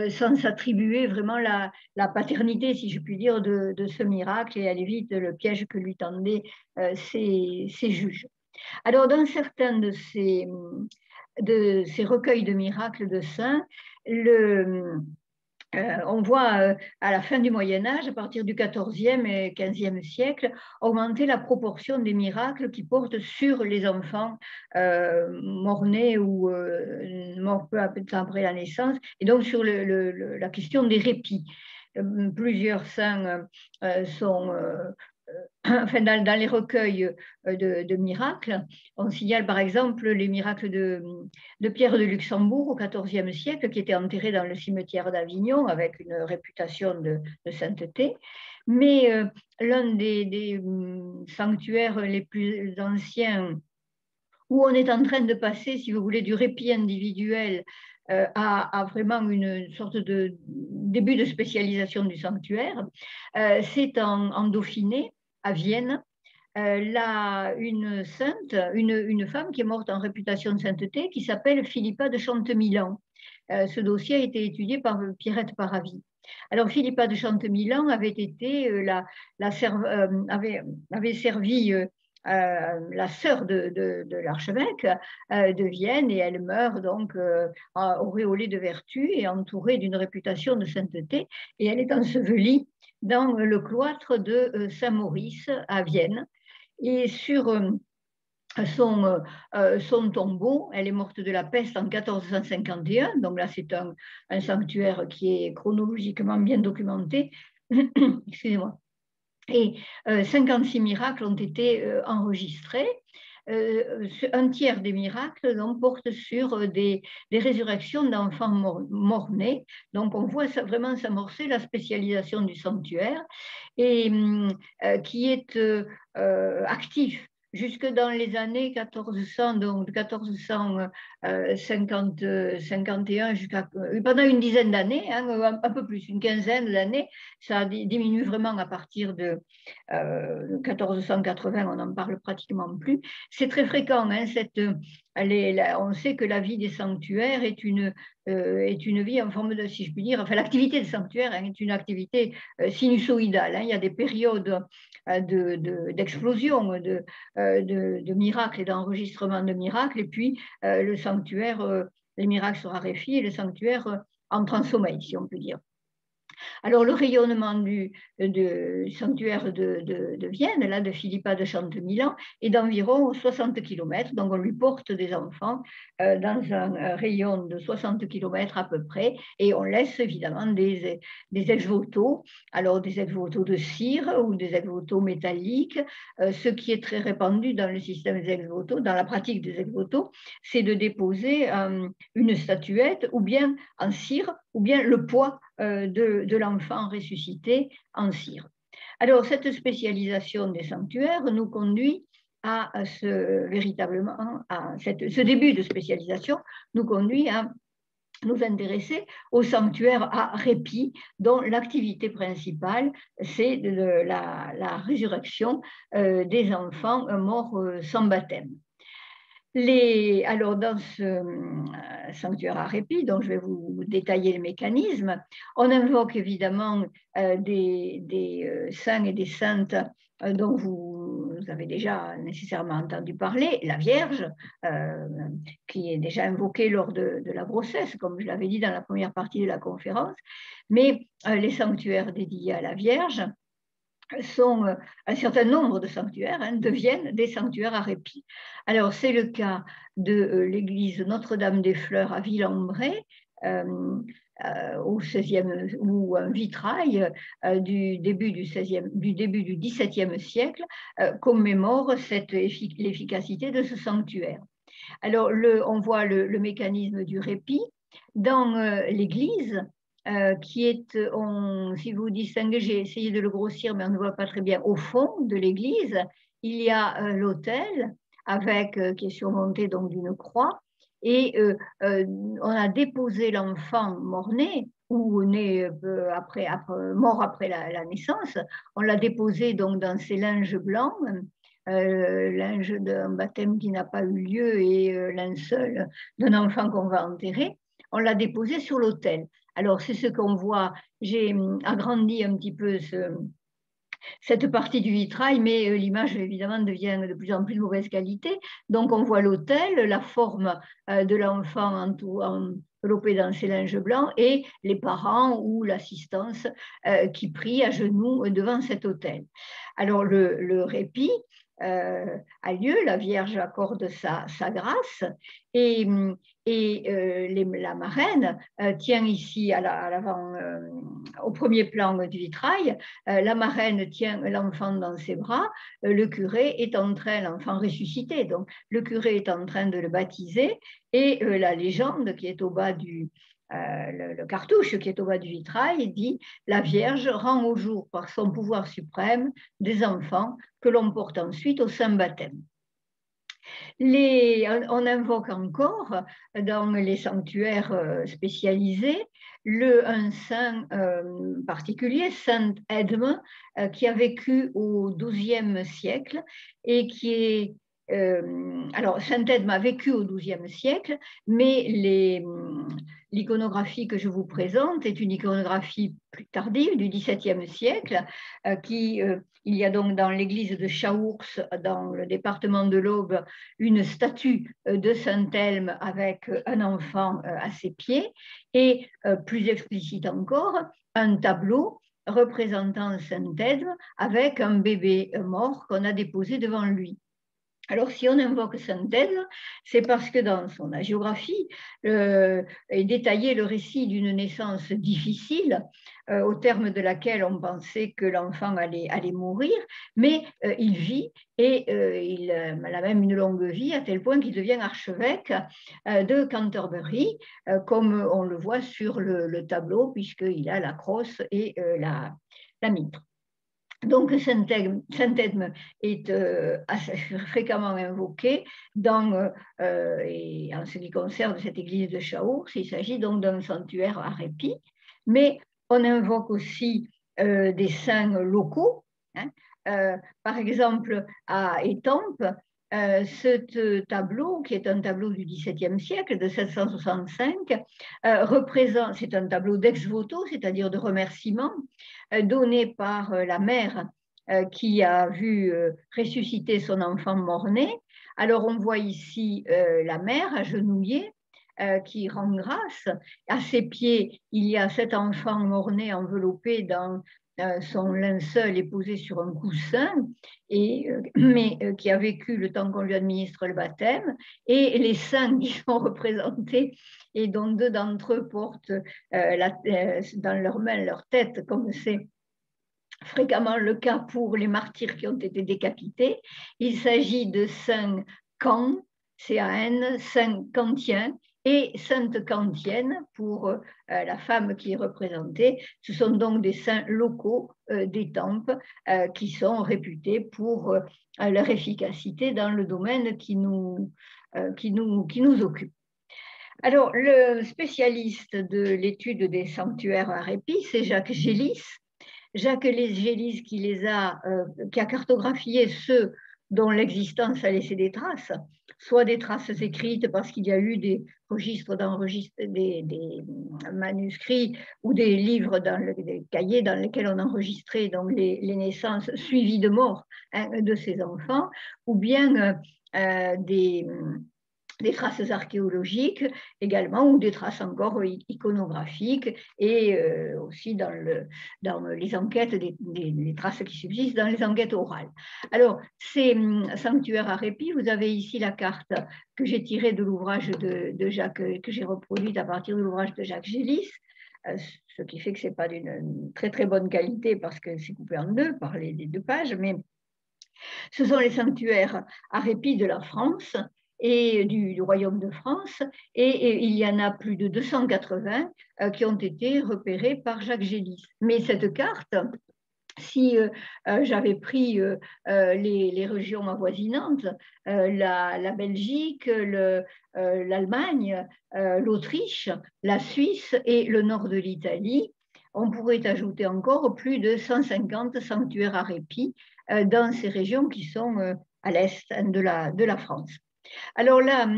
sans s'attribuer vraiment la paternité, si je puis dire, de ce miracle et elle évite le piège que lui tendaient ces juges. Alors, dans certains de ces recueils de miracles de saints, on voit à la fin du Moyen-Âge, à partir du XIVe et XVe siècle, augmenter la proportion des miracles qui portent sur les enfants morts-nés ou morts peu après la naissance, et donc sur la question des répits. Plusieurs saints sont... Enfin, dans les recueils de miracles, on signale par exemple les miracles de Pierre de Luxembourg au XIVe siècle, qui était enterré dans le cimetière d'Avignon avec une réputation de sainteté. Mais l'un des sanctuaires les plus anciens, où on est en train de passer, si vous voulez, du répit individuel à vraiment une sorte de début de spécialisation du sanctuaire, c'est en Dauphiné, à Vienne, une sainte, une femme qui est morte en réputation de sainteté, qui s'appelle Philippa de Chantemilan. Ce dossier a été étudié par Pierrette Paravi. Alors, Philippa de Chantemilan avait été avait servi la sœur de l'archevêque de Vienne, et elle meurt donc auréolée de vertu et entourée d'une réputation de sainteté, et elle est ensevelie dans le cloître de Saint-Maurice à Vienne. Et sur son tombeau, elle est morte de la peste en 1451, donc là c'est un sanctuaire qui est chronologiquement bien documenté. Excusez-moi. Et 56 miracles ont été enregistrés. Un tiers des miracles donc, portent sur des résurrections d'enfants morts-nés. Donc on voit vraiment s'amorcer la spécialisation du sanctuaire, et qui est actif jusque dans les années 1400, donc 1451 jusqu'à pendant une dizaine d'années, hein, un peu plus, une quinzaine d'années. Ça diminue vraiment à partir de 1480, on n'en parle pratiquement plus. C'est très fréquent, hein, on sait que la vie des sanctuaires est une vie en forme de, si je puis dire, enfin l'activité des sanctuaires est une activité sinusoïdale. Hein. Il y a des périodes d'explosion, de miracles et d'enregistrement de miracles, et puis le sanctuaire, les miracles se raréfient et le sanctuaire entre en sommeil, si on peut dire. Alors, le rayonnement du sanctuaire de Vienne, là, de Philippa de Chantemilan, est d'environ 60 km. Donc, on lui porte des enfants dans un rayon de 60 km à peu près, et on laisse évidemment des ex-voto, alors des ex-voto de cire ou des ex-voto métalliques. Ce qui est très répandu dans le système des ex-voto, dans la pratique des ex-voto, c'est de déposer une statuette, ou bien en cire, ou bien le poids de l'enfant ressuscité en cire. Alors, cette spécialisation des sanctuaires nous conduit à ce début de spécialisation nous conduit à nous intéresser au sanctuaire à répit, dont l'activité principale, c'est la résurrection des enfants morts sans baptême. Alors, dans ce sanctuaire à répit, dont je vais vous détailler le mécanisme, on invoque évidemment des saints et des saintes dont vous avez déjà nécessairement entendu parler, la Vierge, qui est déjà invoquée lors de la grossesse, comme je l'avais dit dans la première partie de la conférence, mais les sanctuaires dédiés à la Vierge sont un certain nombre de sanctuaires, deviennent des sanctuaires à répit. Alors, c'est le cas de l'église Notre-Dame-des-Fleurs à Ville-en-Bray, au XVIe, où un vitrail du début du XVIIe siècle commémore l'efficacité de ce sanctuaire. Alors, on voit le mécanisme du répit dans l'église. Qui est, si vous distinguez, j'ai essayé de le grossir, mais on ne voit pas très bien, au fond de l'église, il y a l'autel qui est surmonté donc d'une croix, et on a déposé l'enfant mort-né, ou né mort après la naissance, on l'a déposé donc dans ces linges blancs, linge d'un baptême qui n'a pas eu lieu et linceul d'un enfant qu'on va enterrer, on l'a déposé sur l'autel. Alors, c'est ce qu'on voit. J'ai agrandi un petit peu cette partie du vitrail, mais l'image, évidemment, devient de plus en plus de mauvaise qualité. Donc, on voit l'autel, la forme de l'enfant enveloppé dans ses linges blancs, et les parents ou l'assistance qui prie à genoux devant cet autel. Alors, le répit a lieu, la Vierge accorde sa grâce, et la marraine tient ici à l'avant, au premier plan du vitrail, la marraine tient l'enfant dans ses bras, le curé est en train, l'enfant ressuscité, donc le curé est en train de le baptiser, et la légende qui est au bas le cartouche qui est au bas du vitrail dit « La Vierge rend au jour par son pouvoir suprême des enfants que l'on porte ensuite au saint baptême ». On invoque encore dans les sanctuaires spécialisés un saint particulier, Saint Edme, qui a vécu au XIIe siècle et qui est alors, Saint Edme a vécu au XIIe siècle, mais l'iconographie que je vous présente est une iconographie plus tardive du XVIIe siècle, il y a donc dans l'église de Chaours, dans le département de l'Aube, une statue de Saint-Elme avec un enfant à ses pieds et, plus explicite encore, un tableau représentant Saint-Edme avec un bébé mort qu'on a déposé devant lui. Alors, si on invoque Saint-Edme, c'est parce que dans son hagiographie est détaillé le récit d'une naissance difficile, au terme de laquelle on pensait que l'enfant allait mourir, mais il vit et il a même une longue vie, à tel point qu'il devient archevêque de Canterbury, comme on le voit sur le tableau, puisqu'il a la crosse et la mitre. Donc, Saint-Edme est assez fréquemment invoqué et en ce qui concerne cette église de Chaours. Il s'agit donc d'un sanctuaire à répit, mais on invoque aussi des saints locaux. Hein. Par exemple, à Étampes, ce tableau, qui est un tableau du XVIIe siècle, de 765, c'est un tableau d'ex-voto, c'est-à-dire de remerciement, donné par la mère qui a vu ressusciter son enfant mort-né. Alors, on voit ici la mère agenouillée qui rend grâce. À ses pieds, il y a cet enfant mort-né enveloppé dans son linceul et posé sur un coussin, mais qui a vécu le temps qu'on lui administre le baptême, et les saints qui sont représentés et dont deux d'entre eux portent dans leurs mains leur tête, comme c'est fréquemment le cas pour les martyrs qui ont été décapités. Il s'agit de Saint Can, C-A-N, Saint Cantien et Sainte Cantienne pour la femme qui est représentée. Ce sont donc des saints locaux d'Étampes qui sont réputés pour leur efficacité dans le domaine qui nous occupe. Alors, le spécialiste de l'étude des sanctuaires à répit, c'est Jacques Gélis. Jacques Gélis qui a cartographié ceux dont l'existence a laissé des traces, soit des traces écrites parce qu'il y a eu des registres des manuscrits ou des livres, des cahiers dans lesquels on enregistrait donc les naissances suivies de mort de ces enfants, ou bien des traces archéologiques également, ou des traces encore iconographiques, et aussi dans les enquêtes, les traces qui subsistent dans les enquêtes orales. Alors, ces sanctuaires à répit, vous avez ici la carte que j'ai tirée de l'ouvrage de Jacques, que j'ai reproduite à partir de l'ouvrage de Jacques Gélis, ce qui fait que ce n'est pas d'une très très bonne qualité parce que c'est coupé en deux par les deux pages, mais ce sont les sanctuaires à répit de la France et du Royaume de France, et il y en a plus de 280 qui ont été repérés par Jacques Gélis. Mais cette carte, si j'avais pris les régions avoisinantes, la Belgique, l'Allemagne, l'Autriche, la Suisse et le nord de l'Italie, on pourrait ajouter encore plus de 150 sanctuaires à répit dans ces régions qui sont à l'est de la France. Alors là,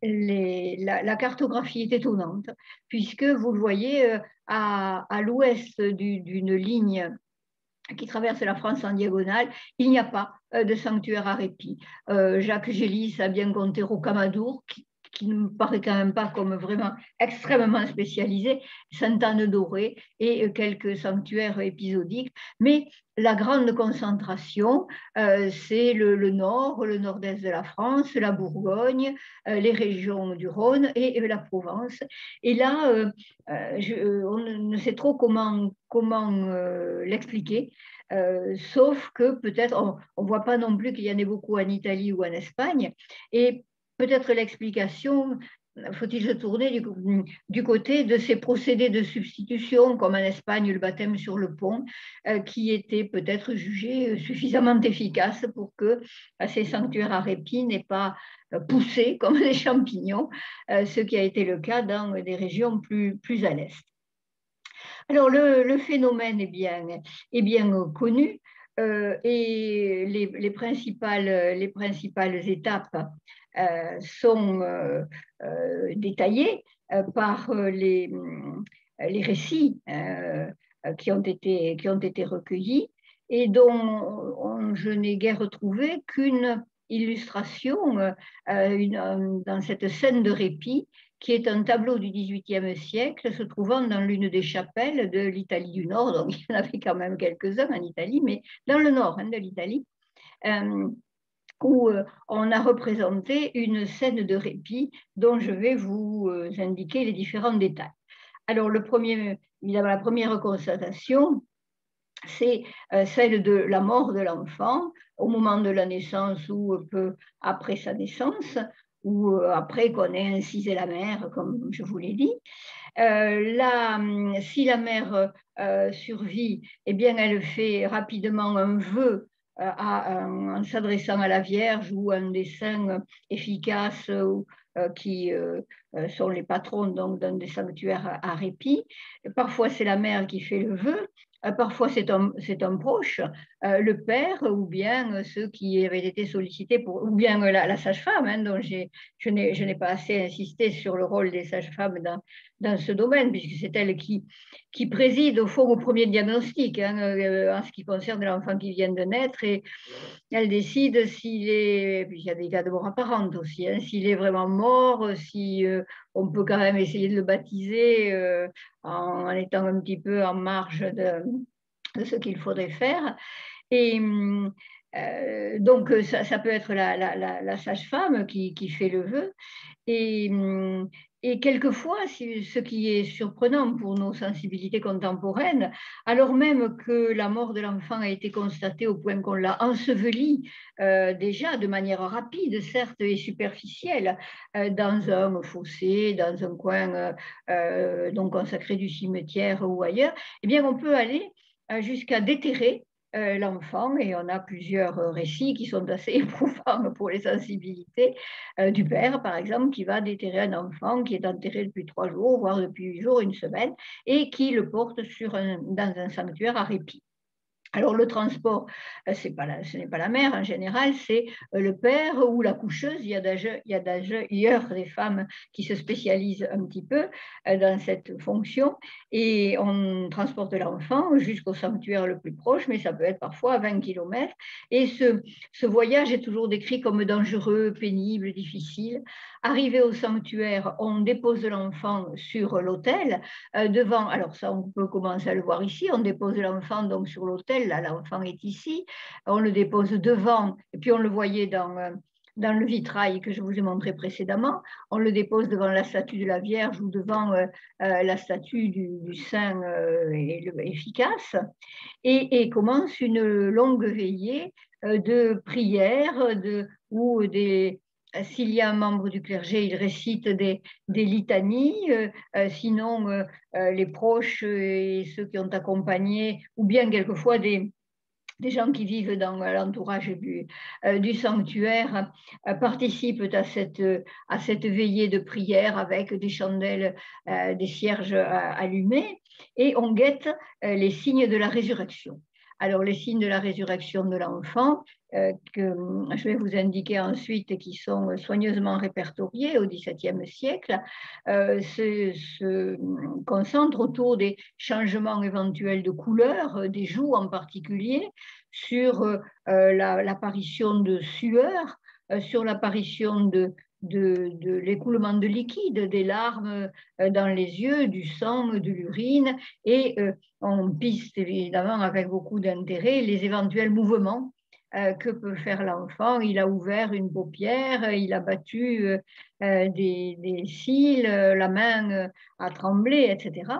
la cartographie est étonnante, puisque vous le voyez à l'ouest d'une ligne qui traverse la France en diagonale, il n'y a pas de sanctuaire à répit. Jacques Gélis a bien compté Rocamadour, qui ne me paraît quand même pas comme vraiment extrêmement spécialisé, Sainte-Anne-d'Auray et quelques sanctuaires épisodiques. Mais la grande concentration, c'est le nord, le nord-est de la France, la Bourgogne, les régions du Rhône et la Provence. Et là, on ne sait trop comment l'expliquer. Sauf que peut-être, on ne voit pas non plus qu'il y en ait beaucoup en Italie ou en Espagne. Et peut-être l'explication faut-il se tourner du côté de ces procédés de substitution, comme en Espagne le baptême sur le pont, qui étaient peut-être jugés suffisamment efficaces pour que ces sanctuaires à répit n'aient pas poussé comme des champignons, ce qui a été le cas dans des régions plus à l'est. Alors le phénomène est bien connu. Et les principales étapes sont détaillées par les récits qui ont été recueillis et dont je n'ai guère trouvé qu'une illustration dans cette scène de répit qui est un tableau du XVIIIe siècle se trouvant dans l'une des chapelles de l'Italie du Nord. Donc il y en avait quand même quelques-uns en Italie, mais dans le nord de l'Italie, où on a représenté une scène de répit dont je vais vous indiquer les différents détails. Alors évidemment, la première constatation, c'est celle de la mort de l'enfant au moment de la naissance ou peu après sa naissance, ou après qu'on ait incisé la mère, comme je vous l'ai dit. Si la mère survit, eh bien, elle fait rapidement un vœu en s'adressant à la Vierge ou un des saints efficaces qui sont les patrons donc, dans des sanctuaires à répit. Parfois, c'est la mère qui fait le vœu. Parfois, c'est un proche, le père, ou bien ceux qui avaient été sollicités, ou bien la sage-femme, hein, dont je n'ai pas assez insisté sur le rôle des sages-femmes dans ce domaine, puisque c'est elle qui préside au fond au premier diagnostic hein, en ce qui concerne l'enfant qui vient de naître, et elle décide s'il est, puis il y a des cas de mort apparente aussi, hein, s'il est vraiment mort, si on peut quand même essayer de le baptiser en étant un petit peu en marge de ce qu'il faudrait faire. Et donc, ça peut être la sage-femme qui fait le vœu. Et quelquefois, ce qui est surprenant pour nos sensibilités contemporaines, alors même que la mort de l'enfant a été constatée au point qu'on l'a enseveli déjà de manière rapide, certes, et superficielle, dans un fossé, dans un coin donc consacré du cimetière ou ailleurs, eh bien, on peut aller jusqu'à déterrer l'enfant, et on a plusieurs récits qui sont assez éprouvants pour les sensibilités du père, par exemple, qui va déterrer un enfant qui est enterré depuis 3 jours, voire depuis 8 jours, une semaine, et qui le porte dans un sanctuaire à répit. Alors le transport, ce n'est pas la mère en général, c'est le père ou la coucheuse. Il y a d'ailleurs des femmes qui se spécialisent un petit peu dans cette fonction, et on transporte l'enfant jusqu'au sanctuaire le plus proche, mais ça peut être parfois à 20 km. Et ce voyage est toujours décrit comme dangereux, pénible, difficile. Arrivé au sanctuaire, on dépose l'enfant sur l'autel devant, alors ça on peut commencer à le voir ici, on dépose l'enfant donc sur l'autel, là l'enfant est ici, on le dépose devant, et puis on le voyait dans le vitrail que je vous ai montré précédemment, on le dépose devant la statue de la Vierge ou devant la statue du Saint efficace, et commence une longue veillée de prières, où s'il y a un membre du clergé, il récite des litanies, sinon les proches et ceux qui ont accompagné, ou bien quelquefois des gens qui vivent dans l'entourage du sanctuaire participent à cette veillée de prière avec des chandelles, des cierges allumés, et on guette les signes de la résurrection. Alors, les signes de la résurrection de l'enfant, que je vais vous indiquer ensuite, qui sont soigneusement répertoriés au XVIIe siècle, se concentrent autour des changements éventuels de couleur, des joues en particulier, sur l'apparition de sueur, sur l'apparition de l'écoulement de liquide, des larmes dans les yeux, du sang, de l'urine, et on piste évidemment avec beaucoup d'intérêt les éventuels mouvements que peut faire l'enfant. Il a ouvert une paupière, il a battu des cils, la main a tremblé, etc.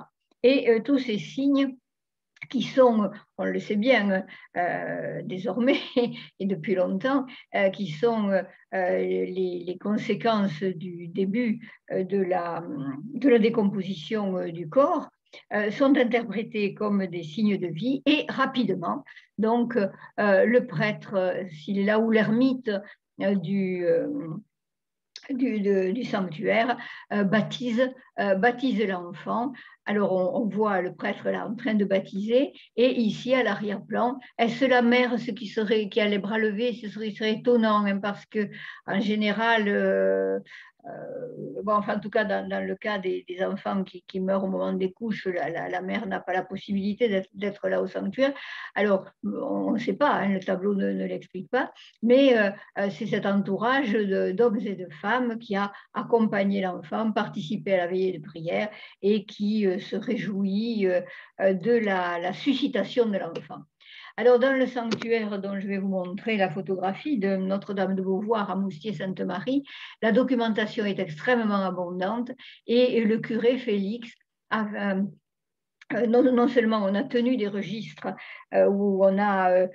Et tous ces signes qui sont, on le sait bien désormais et depuis longtemps, qui sont les conséquences du début de la décomposition du corps, sont interprétés comme des signes de vie et rapidement. Donc, le prêtre, s'il est là, ou l'ermite du sanctuaire, baptise l'enfant. Alors, on voit le prêtre là en train de baptiser, et ici, à l'arrière-plan, est-ce la mère qui a les bras levés? Ce serait étonnant, hein, parce que en général, bon, enfin, en tout cas, dans le cas des enfants qui meurent au moment des couches, la mère n'a pas la possibilité d'être là au sanctuaire. Alors, on ne sait pas, hein, le tableau ne l'explique pas, mais c'est cet entourage d'hommes et de femmes qui a accompagné l'enfant, participé à la veillée de prière et qui se réjouit de la suscitation de l'enfant. Alors, dans le sanctuaire dont je vais vous montrer la photographie de Notre-Dame de Beauvoir à Moustier-Sainte-Marie, la documentation est extrêmement abondante et le curé Félix a non seulement on a tenu des registres où on a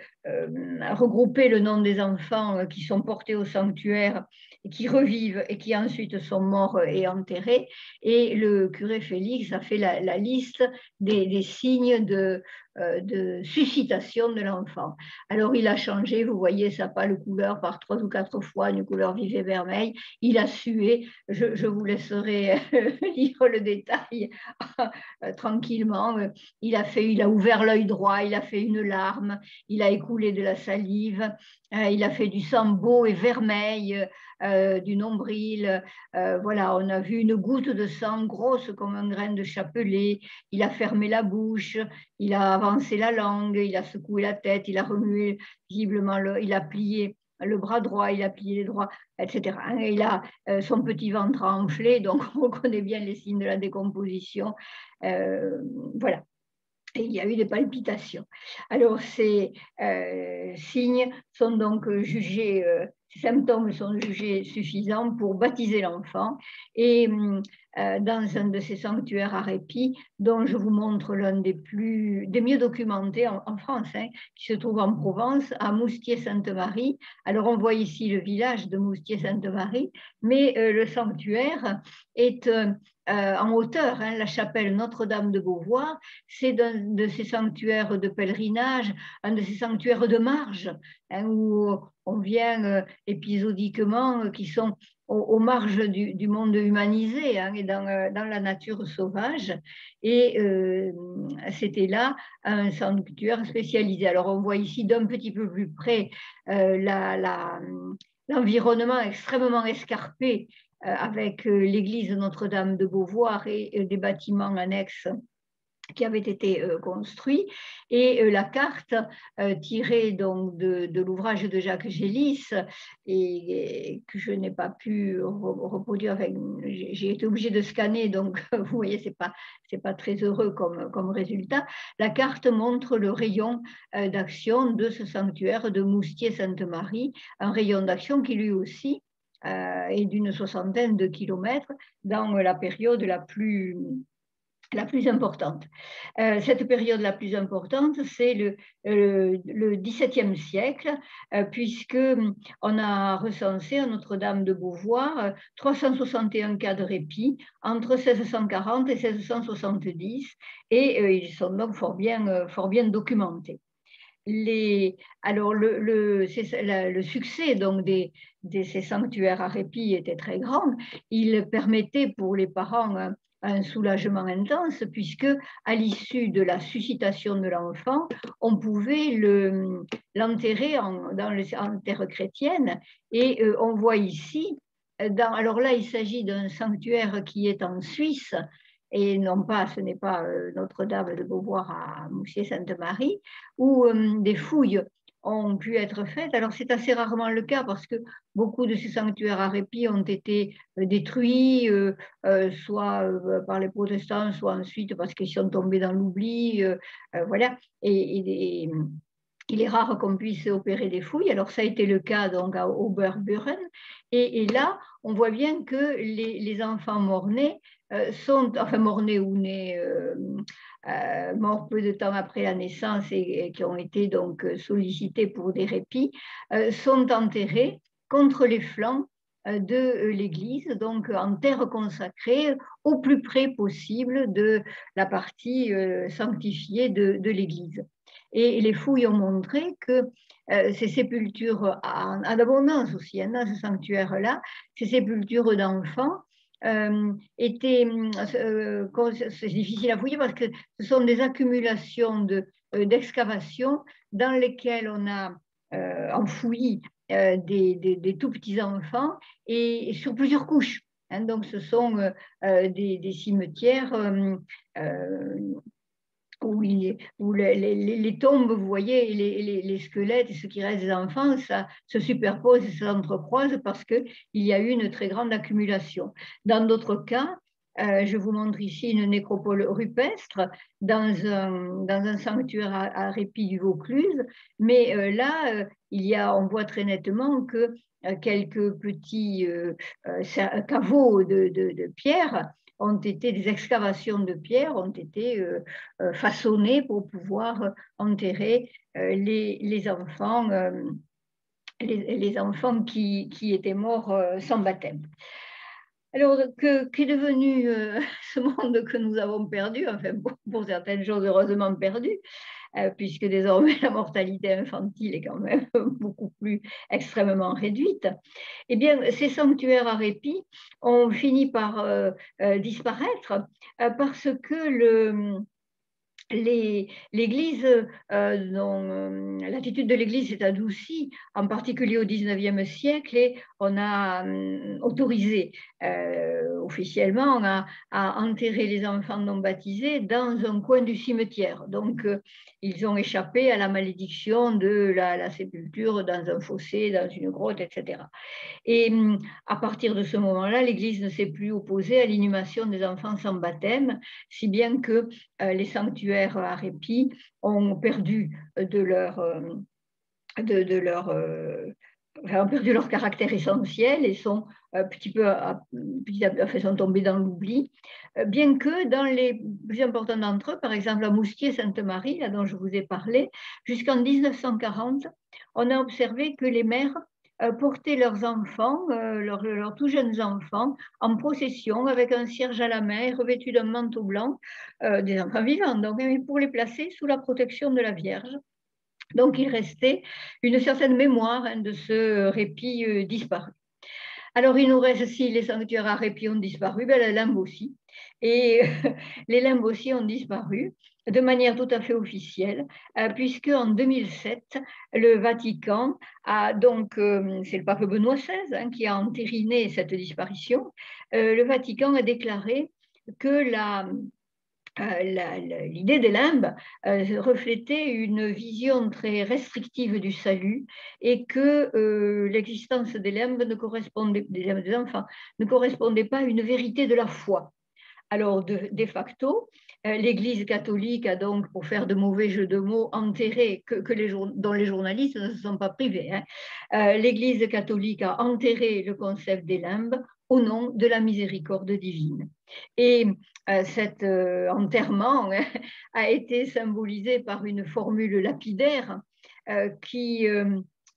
regroupé le nom des enfants qui sont portés au sanctuaire, et qui revivent et qui ensuite sont morts et enterrés, et le curé Félix a fait la liste des signes de suscitation de l'enfant. Alors il a changé, vous voyez sa pâle couleur par 3 ou 4 fois, une couleur vive et vermeille, il a sué, je vous laisserai lire le détail tranquillement. Il a ouvert l'œil droit, il a fait une larme, il a écoulé de la salive, il a fait du sang beau et vermeil du nombril. Voilà, on a vu une goutte de sang grosse comme un grain de chapelet. Il a fermé la bouche, il a avancé la langue, il a secoué la tête, il a remué visiblement, il a plié le bras droit, il a plié les droits, etc. Il a son petit ventre enflé, donc on reconnaît bien les signes de la décomposition. Voilà. Et il y a eu des palpitations. Alors, ces signes sont donc jugés, ces symptômes sont jugés suffisants pour baptiser l'enfant. Et dans un de ces sanctuaires à répit, dont je vous montre l'un des mieux documentés en France, hein, qui se trouve en Provence, à Moustier-Sainte-Marie. Alors, on voit ici le village de Moustier-Sainte-Marie, mais le sanctuaire est en hauteur, hein, la chapelle Notre-Dame de Beauvoir, c'est un de ces sanctuaires de pèlerinage, un de ces sanctuaires de marge, hein, où on vient épisodiquement, qui sont aux marges du monde humanisé, hein, et dans la nature sauvage. Et c'était là un sanctuaire spécialisé. Alors on voit ici d'un petit peu plus près l'environnement extrêmement escarpé avec l'église Notre-Dame de Beauvoir et des bâtiments annexes qui avaient été construits, et la carte tirée donc de l'ouvrage de Jacques Gélis, et que je n'ai pas pu reproduire, j'ai été obligée de scanner, donc vous voyez, c'est pas très heureux comme résultat. La carte montre le rayon d'action de ce sanctuaire de Moustier-Sainte-Marie, un rayon d'action qui lui aussi est d'une 60aine de kilomètres dans la période la plus importante. Cette période la plus importante, c'est le XVIIe siècle, puisque on a recensé à Notre-Dame de Beauvoir 361 cas de répit entre 1640 et 1670, et ils sont donc fort bien documentés. Alors, le succès donc de ces sanctuaires à répit était très grand. Il permettait pour les parents un soulagement intense, puisque à l'issue de la suscitation de l'enfant, on pouvait l'enterrer en terre chrétienne. Et on voit ici, alors là, il s'agit d'un sanctuaire qui est en Suisse, et non pas, ce n'est pas Notre-Dame de Beauvoir à Moustier-Sainte-Marie, où des fouilles ont pu être faites. Alors c'est assez rarement le cas, parce que beaucoup de ces sanctuaires à répit ont été détruits, soit par les protestants, soit ensuite parce qu'ils sont tombés dans l'oubli. Voilà. Et il est rare qu'on puisse opérer des fouilles. Alors, ça a été le cas donc à Oberburen. Et là, on voit bien que les enfants morts-nés morts-nés ou nés morts peu de temps après la naissance et qui ont été donc sollicités pour des répits, sont enterrés contre les flancs de l'église, donc en terre consacrée, au plus près possible de la partie sanctifiée de l'église. Et les fouilles ont montré que ces sépultures, en abondance aussi, dans ce sanctuaire-là, ces sépultures d'enfants étaient, c'est difficile à fouiller parce que ce sont des accumulations d'excavations dans lesquelles on a enfoui des tout petits enfants et sur plusieurs couches. Hein, donc, ce sont des cimetières où les tombes, vous voyez, les squelettes et ce qui reste des enfants, ça se superpose et s'entrecroise parce qu'il y a eu une très grande accumulation. Dans d'autres cas, je vous montre ici une nécropole rupestre dans un sanctuaire à répit du Vaucluse, mais là, on voit très nettement que quelques petits caveaux de pierre ont été, des excavations de pierre ont été façonnées pour pouvoir enterrer les enfants, les enfants qui étaient morts sans baptême. Alors, qu'est devenu ce monde que nous avons perdu, enfin pour certaines choses heureusement perdu, puisque désormais la mortalité infantile est quand même beaucoup plus extrêmement réduite, eh bien, ces sanctuaires à répit ont fini par disparaître parce que l'Église, l'attitude de l'Église s'est adoucie, en particulier au XIXe siècle, et on a autorisé officiellement à enterrer les enfants non baptisés dans un coin du cimetière. Donc, ils ont échappé à la malédiction de la sépulture dans un fossé, dans une grotte, etc. Et à partir de ce moment-là, l'Église ne s'est plus opposée à l'inhumation des enfants sans baptême, si bien que les sanctuaires à répit ont perdu ont perdu leur caractère essentiel et sont petit à peu sont tombés dans l'oubli, bien que dans les plus importants d'entre eux, par exemple à Moustier-Sainte-Marie, là dont je vous ai parlé, jusqu'en 1940, on a observé que les mères portaient leurs enfants, leurs tout jeunes enfants, en procession avec un cierge à la main, revêtus d'un manteau blanc, des enfants vivants, donc pour les placer sous la protection de la Vierge. Donc, il restait une certaine mémoire de ce répit disparu. Alors, il nous reste, si les sanctuaires à répit ont disparu, ben, les limbes aussi. Et les limbes aussi ont disparu de manière tout à fait officielle, puisque en 2007, le Vatican a donc, c'est le pape Benoît XVI qui a entériné cette disparition, le Vatican a déclaré que l'idée des limbes reflétait une vision très restrictive du salut et que l'existence des limbes des enfants ne correspondait pas à une vérité de la foi. Alors, de facto, l'Église catholique a donc, pour faire de mauvais jeux de mots, enterré, dont les journalistes ne se sont pas privés, l'Église catholique a enterré le concept des limbes au nom de la miséricorde divine. Et cet enterrement a été symbolisé par une formule lapidaire qui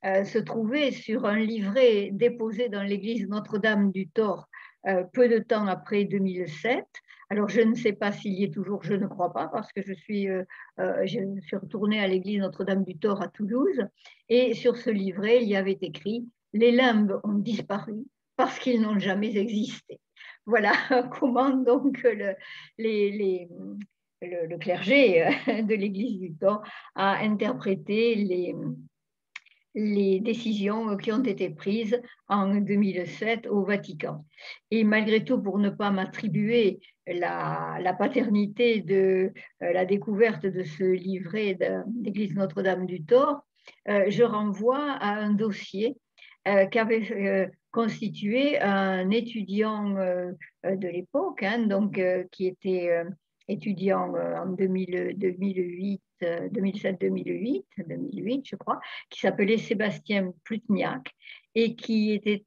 se trouvait sur un livret déposé dans l'église Notre-Dame du Thor peu de temps après 2007. Alors, je ne sais pas s'il y est toujours, je ne crois pas, parce que je suis retournée à l'église Notre-Dame du Thor à Toulouse, et sur ce livret, il y avait écrit « Les limbes ont disparu parce qu'ils n'ont jamais existé ». Voilà comment donc le clergé de l'église du Thor a interprété les décisions qui ont été prises en 2007 au Vatican. Et malgré tout, pour ne pas m'attribuer la paternité de la découverte de ce livret d'Église Notre-Dame du Thor, je renvoie à un dossier qu'avait constitué un étudiant de l'époque, donc qui était étudiant en 2008, 2007-2008, 2008 je crois, qui s'appelait Sébastien Plutniak et qui était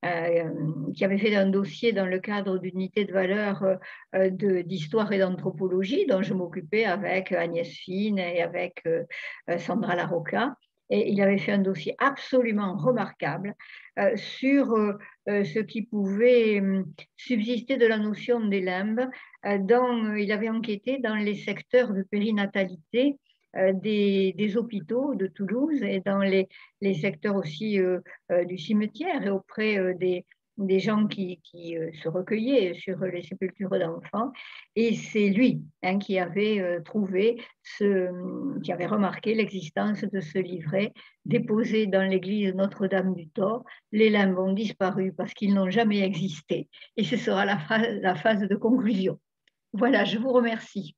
qui avait fait un dossier dans le cadre d'unité de valeur d'histoire et d'anthropologie, dont je m'occupais avec Agnès Fine et avec Sandra Larocca. Et il avait fait un dossier absolument remarquable sur ce qui pouvait subsister de la notion des limbes. Il avait enquêté dans les secteurs de périnatalité des hôpitaux de Toulouse et dans les secteurs aussi du cimetière et auprès des gens qui se recueillaient sur les sépultures d'enfants. Et c'est lui qui avait qui avait remarqué l'existence de ce livret déposé dans l'église Notre-Dame du Thor. Les limbes ont disparu parce qu'ils n'ont jamais existé. Et ce sera la phase de conclusion. Voilà, je vous remercie.